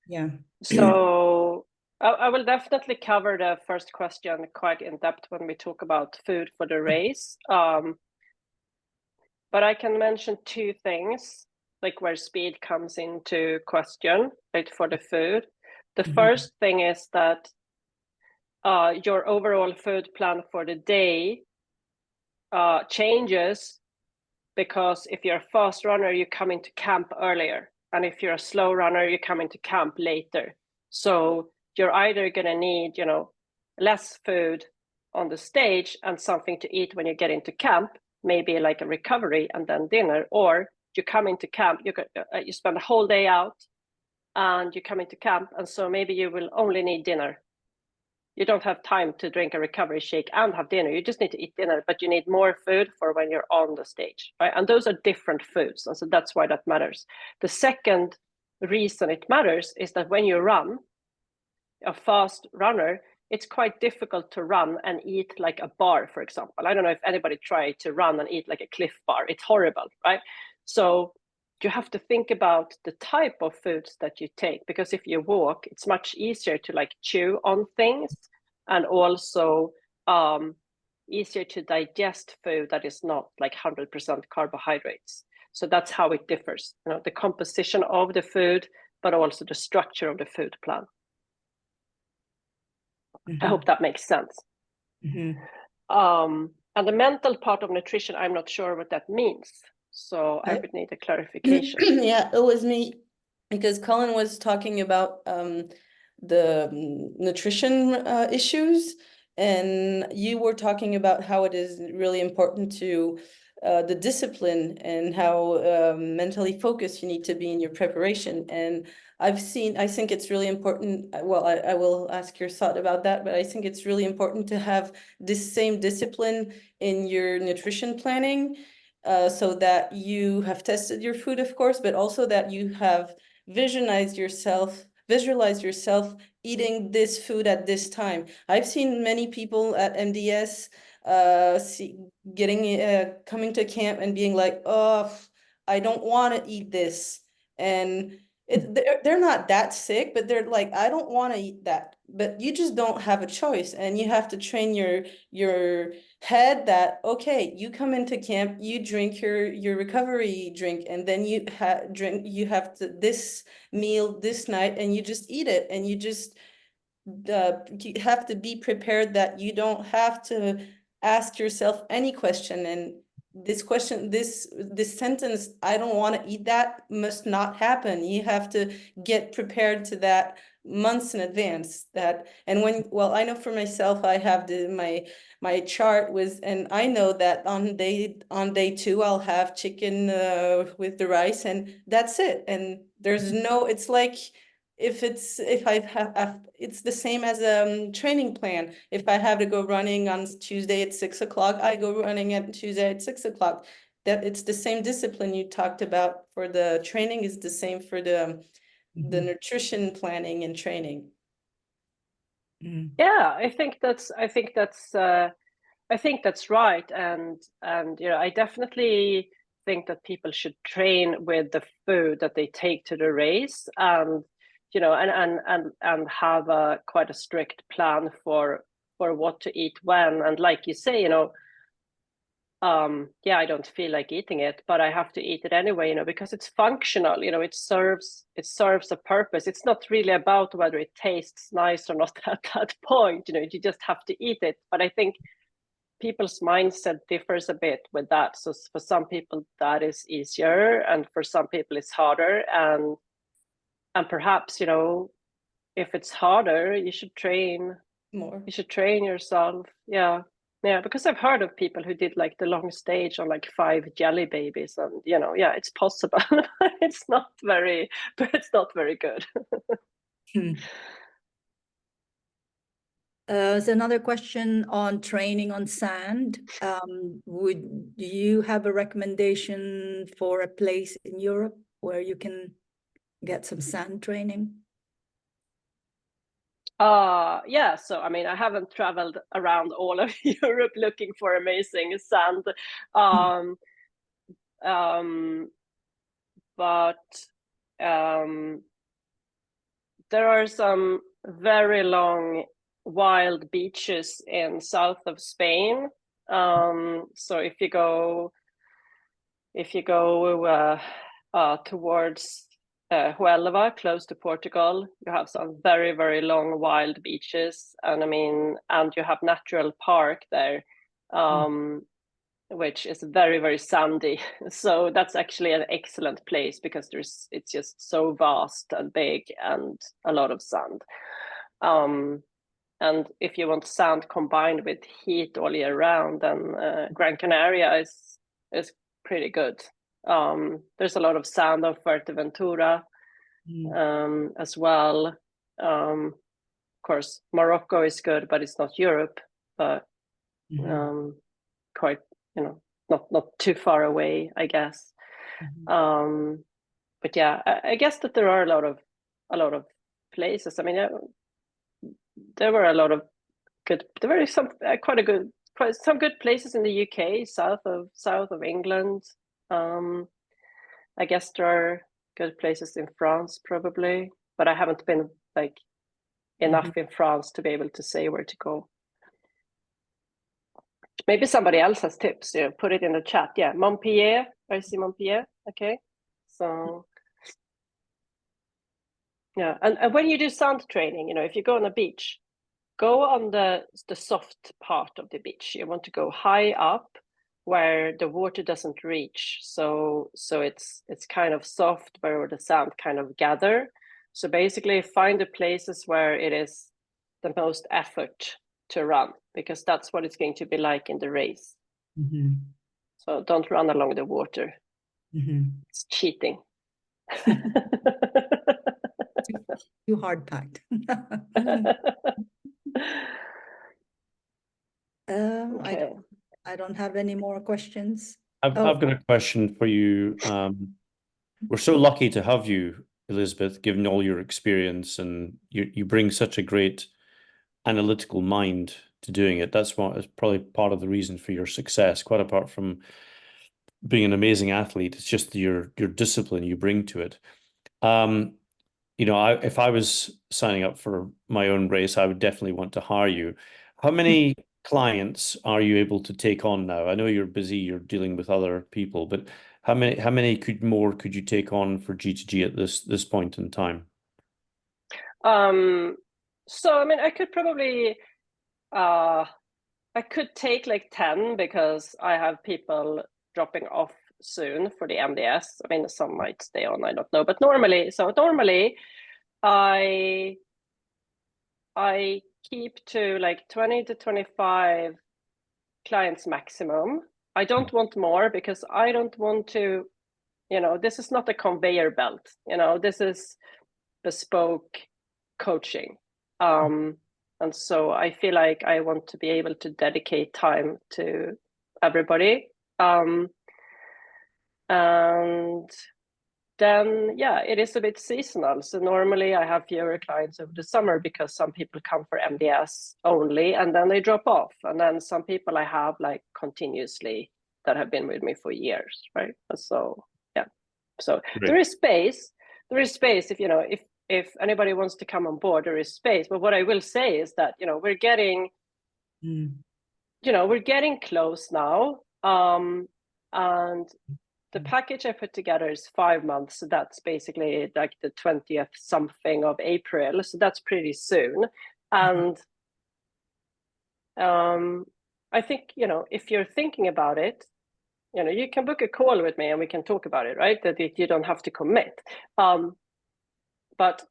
Yeah. So I will definitely cover the first question quite in depth when we talk about food for the race. But I can mention two things, like where speed comes into question, right, for the food. The first thing is that your overall food plan for the day changes, because if you're a fast runner, you come into camp earlier. And if you're a slow runner, you come into camp later. So you're either going to need, less food on the stage and something to eat when you get into camp, maybe like a recovery and then dinner, or you come into camp, you spend the whole day out and you come into camp, and so maybe you will only need dinner. You don't have time to drink a recovery shake and have dinner. You just need to eat dinner, but you need more food for when you're on the stage, right? And those are different foods, and so that's why that matters. The second reason it matters is that when you run, a fast runner, it's quite difficult to run and eat like a bar, for example. I don't know if anybody tried to run and eat like a Cliff Bar. It's horrible, right? So you have to think about the type of foods that you take, because if you walk, it's much easier to like chew on things, and also easier to digest food that is not like 100% carbohydrates. So that's how it differs, the composition of the food, but also the structure of the food plan. I hope that makes sense. the mental part of nutrition, I'm not sure what that means. So I would need a clarification. Yeah, it was me, because Colin was talking about the nutrition issues, and you were talking about how it is really important to the discipline and how mentally focused you need to be in your preparation. And I think it's really important, well, I will ask your thought about that, but I think it's really important to have this same discipline in your nutrition planning, so that you have tested your food, of course, but also that you have visualized yourself eating this food at this time. I've seen many people at MDS coming to camp and being like, oh, I don't want to eat this. And they're not that sick, but they're like, I don't want to eat that. But you just don't have a choice, and you have to train your head that, okay, you come into camp, you drink your recovery drink, and then you have to this meal this night, and you just eat it, and you just you have to be prepared that you don't have to ask yourself any question. And this question, this sentence, I don't want to eat that, must not happen. You have to get prepared to that months in advance. And well, I know for myself, I have my chart was, and I know that on day 2, I'll have chicken with the rice, and that's it. And there's no, it's like, it's the same as a training plan. If I have to go running on Tuesday at 6 o'clock, I go running at Tuesday at 6 o'clock. That it's the same discipline you talked about for the training is the same for the nutrition planning and training. Yeah, I think that's right. And I definitely think that people should train with the food that they take to the race, and and have quite a strict plan for what to eat when. And like you say, I don't feel like eating it, but I have to eat it anyway, because it's functional, it serves a purpose. It's not really about whether it tastes nice or not at that point, you just have to eat it. But I think people's mindset differs a bit with that. So for some people that is easier, and for some people it's harder. And perhaps, if it's harder, you should train more. You should train yourself. Yeah. Yeah, because I've heard of people who did like the long stage on like 5 jelly babies, and yeah, it's possible. It's not very good. There's another question on training on sand. Would you have a recommendation for a place in Europe where you can get some sand training? Yeah, so I mean, I haven't traveled around all of Europe looking for amazing sand, but there are some very long wild beaches in south of Spain. So if you go towards Huelva, close to Portugal, you have some very, very long wild beaches, and and you have natural park there, which is very, very sandy. So that's actually an excellent place because it's just so vast and big and a lot of sand. And if you want sand combined with heat all year round, then Gran Canaria is pretty good. There's a lot of sand on Fuerteventura as well. Of course, Morocco is good, but it's not Europe, but quite, not too far away, I guess. But yeah, I guess that there are a lot of places. I mean, there were a lot of good. There were some some good places in the UK, south of England. I guess there are good places in France probably, but I haven't been like enough in France to be able to say where to go. Maybe somebody else has tips. Put it in the chat. Yeah, Montpellier. I see Montpellier. Okay, so yeah, and when you do sand training, if you go on a beach, go on the soft part of the beach. You want to go high up where the water doesn't reach. So it's kind of soft where the sand kind of gather. So basically find the places where it is the most effort to run, because that's what it's going to be like in the race. So don't run along the water. It's cheating. Too hard packed. Okay. I don't have any more questions. I've got a question for you. We're so lucky to have you, Elisabet, given all your experience, and you bring such a great analytical mind to doing it. That's what is probably part of the reason for your success, quite apart from being an amazing athlete. It's just your discipline you bring to it. You know, if I was signing up for my own race, I would definitely want to hire you. How many clients are you able to take on now? I know you're busy, you're dealing with other people, but how many more could you take on for G2G at this point in time? So I mean, I could probably I could take like 10, because I have people dropping off soon for the MDS. I mean, some might stay on, I don't know, but normally I keep to like 20 to 25 clients maximum. I don't want more, because I don't want to, you know, this is not a conveyor belt, you know, this is bespoke coaching. And so I feel like I want to be able to dedicate time to everybody. And then, yeah, it is a bit seasonal. So normally I have fewer clients over the summer, because some people come for MDS only and then they drop off. And then some people I have like continuously that have been with me for years, right? So, yeah. So Great. there is space if, you know, if anybody wants to come on board, there is space. But what I will say is that, you know, we're getting, you know, we're getting close now. And the package I put together is 5 months. So that's basically like the 20th something of April. So that's pretty soon. And I think, you know, if you're thinking about it, you know, you can book a call with me and we can talk about it, right? That you don't have to commit. But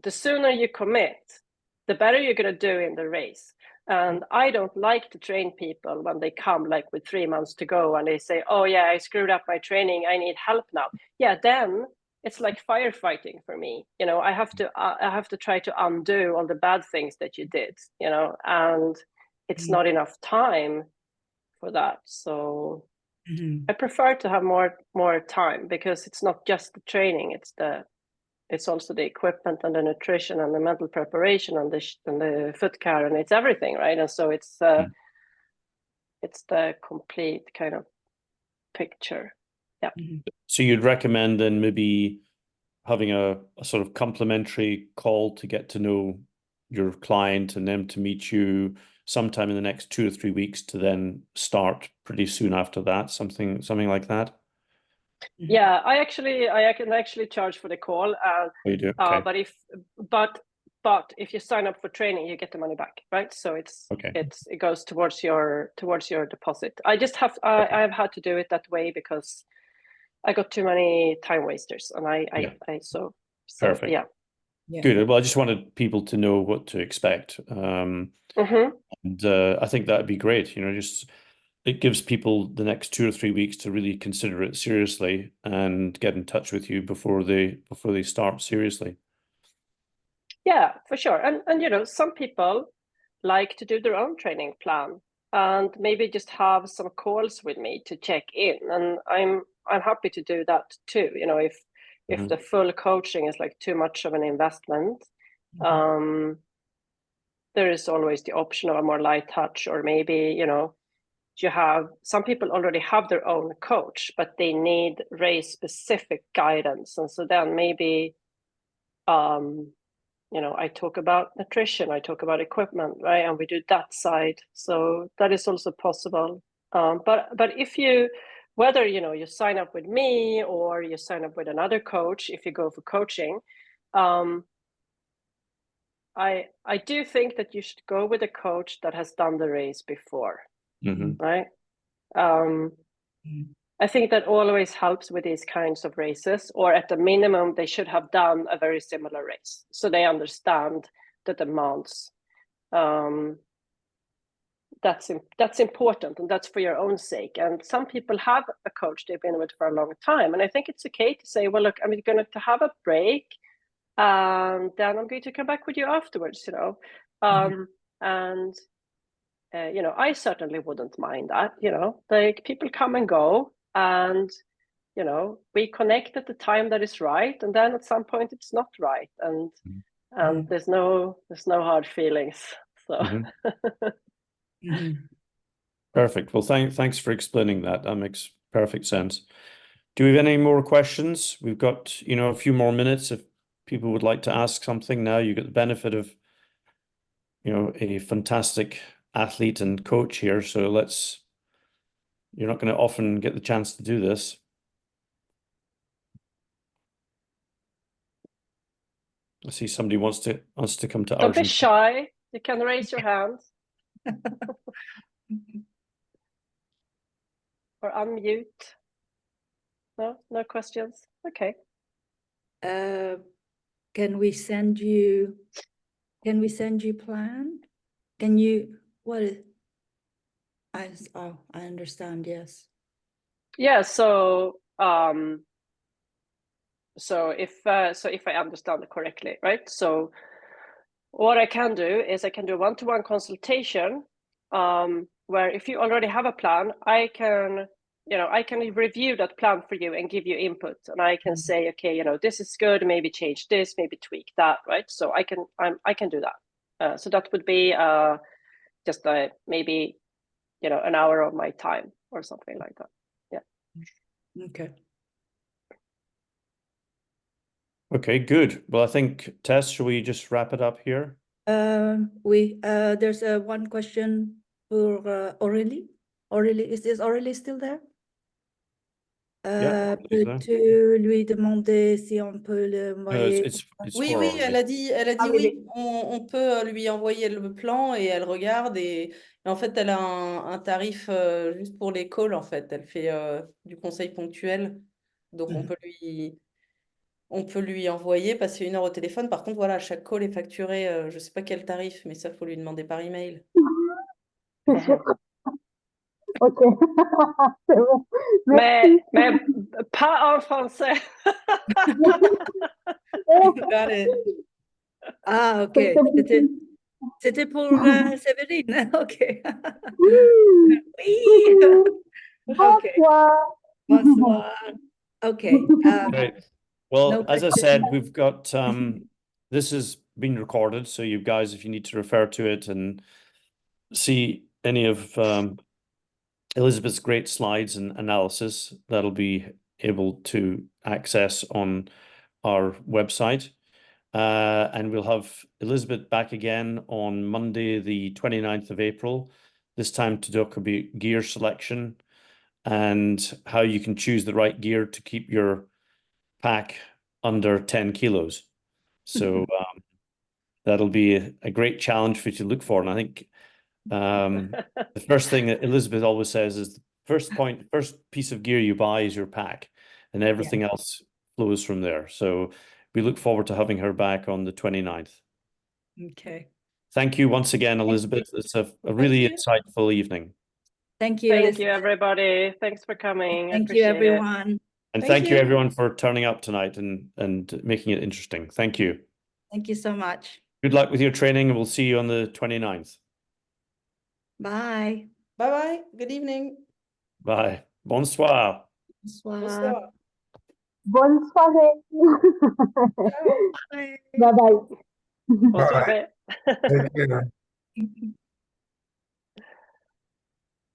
the sooner you commit, the better you're going to do in the race. And I don't like to train people when they come like with 3 months to go and they say, oh yeah, I screwed up my training, I need help now. Yeah, then it's like firefighting for me. You know, I have to try to undo all the bad things that you did, you know, and it's not enough time for that. So I prefer to have more time, because it's not just the training, it's also the equipment and the nutrition and the mental preparation and the foot care, and it's everything, right? And so it's the complete kind of picture. Yeah. So you'd recommend then maybe having a sort of complimentary call to get to know your client and them to meet you sometime in the next 2 or 3 weeks to then start pretty soon after that, something like that? Yeah, I can actually charge for the call. Oh, you do? Okay. But if you sign up for training, you get the money back, right? So it goes towards your deposit. I've had to do it that way because I got too many time wasters, and so perfect. Yeah. Good. Well, I just wanted people to know what to expect. And I think that'd be great. You know, just it gives people the next 2 or 3 weeks to really consider it seriously and get in touch with you before they start seriously. Yeah, for sure. And you know, some people like to do their own training plan and maybe just have some calls with me to check in. And I'm happy to do that too. You know, if the full coaching is like too much of an investment, there is always the option of a more light touch, or maybe, you know, some people already have their own coach, but they need race specific guidance. And so then maybe, you know, I talk about nutrition, I talk about equipment, right? And we do that side. So that is also possible. But whether, you know, you sign up with me or you sign up with another coach, if you go for coaching, I do think that you should go with a coach that has done the race before, right? I think that always helps with these kinds of races, or at the minimum, they should have done a very similar race, so they understand the demands. That's important, and that's for your own sake. And some people have a coach they've been with for a long time, and I think it's okay to say, well, look, I'm going to have a break, and then I'm going to come back with you afterwards, you know. And you know, I certainly wouldn't mind that, you know, like people come and go, and you know, we connect at the time that is right, and then at some point it's not right, and there's no hard feelings. So Perfect. Well, thanks for explaining that. That makes perfect sense. Do we have any more questions? We've got, you know, a few more minutes. If people would like to ask something now, you get the benefit of, you know, a fantastic athlete and coach here. So you're not going to often get the chance to do this. I see somebody wants to come to don't be Argentina. shy. You can raise your hand or unmute. No questions. Okay. Can we send you plan? Can you, what is, I understand, yes. Yeah, so if I understand it correctly, right? So what I can do is I can do one-to-one consultation, where if you already have a plan, I can review that plan for you and give you input, and I can say, okay, you know, this is good, maybe change this, maybe tweak that, right? So I can do that. So that would be just maybe, you know, an hour of my time or something like that. Yeah. Okay. Okay, good. Well, I think, Tess, shall we just wrap it up here? There's one question for Aurélie. Aurélie, is Aurélie still there? Yeah, she's there. Peux-tu lui demander si on peut le No, envoyer? it's Oui, for oui, Aurélie. elle a dit Ah, oui, oui. on peut lui envoyer le plan et elle regarde et en fait elle a un tarif juste pour les calls en fait, elle fait du conseil ponctuel, donc on peut lui envoyer, passer 1 heure au téléphone. Par contre voilà, chaque call est facturé, je sais pas quel tarif, mais ça faut lui demander par email. C'est sûr. Ok, c'est bon. Merci. Mais pas en français. Got it. Ah, ok. C'était pour Séverine. Ok. Oui. Oui. Ok. Bonsoir. Bonsoir. Okay. Great. Well, No as I question. said, we've got this has been recorded, so you guys, if you need to refer to it and see any of Elisabet's great slides and analysis, that'll be able to access on our website. And we'll have Elisabet back again on Monday, the 29th of April, this time to talk about gear selection and how you can choose the right gear to keep your pack under 10 kilos. So that'll be a great challenge for you to look for. And I think the first thing that Elisabet always says is the first piece of gear you buy is your pack, and everything else flows from there. So we look forward to having her back on the 29th. Okay. Thank you once again, Elisabet. It's a really insightful evening. Thank you. Thank Elizabeth. you, everybody. Thanks for coming. Thank I you, appreciate everyone. And Thank thank you you. everyone for turning up tonight and making it interesting. Thank you. Thank you so much. Good luck with your training, and we'll see you on the 29th. Bye. Bye bye. Good evening. Bye. Bonsoir. Bonsoir. Bonsoir. Bonne soirée. Ciao. Bye. Bye bye. it. Bonne soirée. Thank you.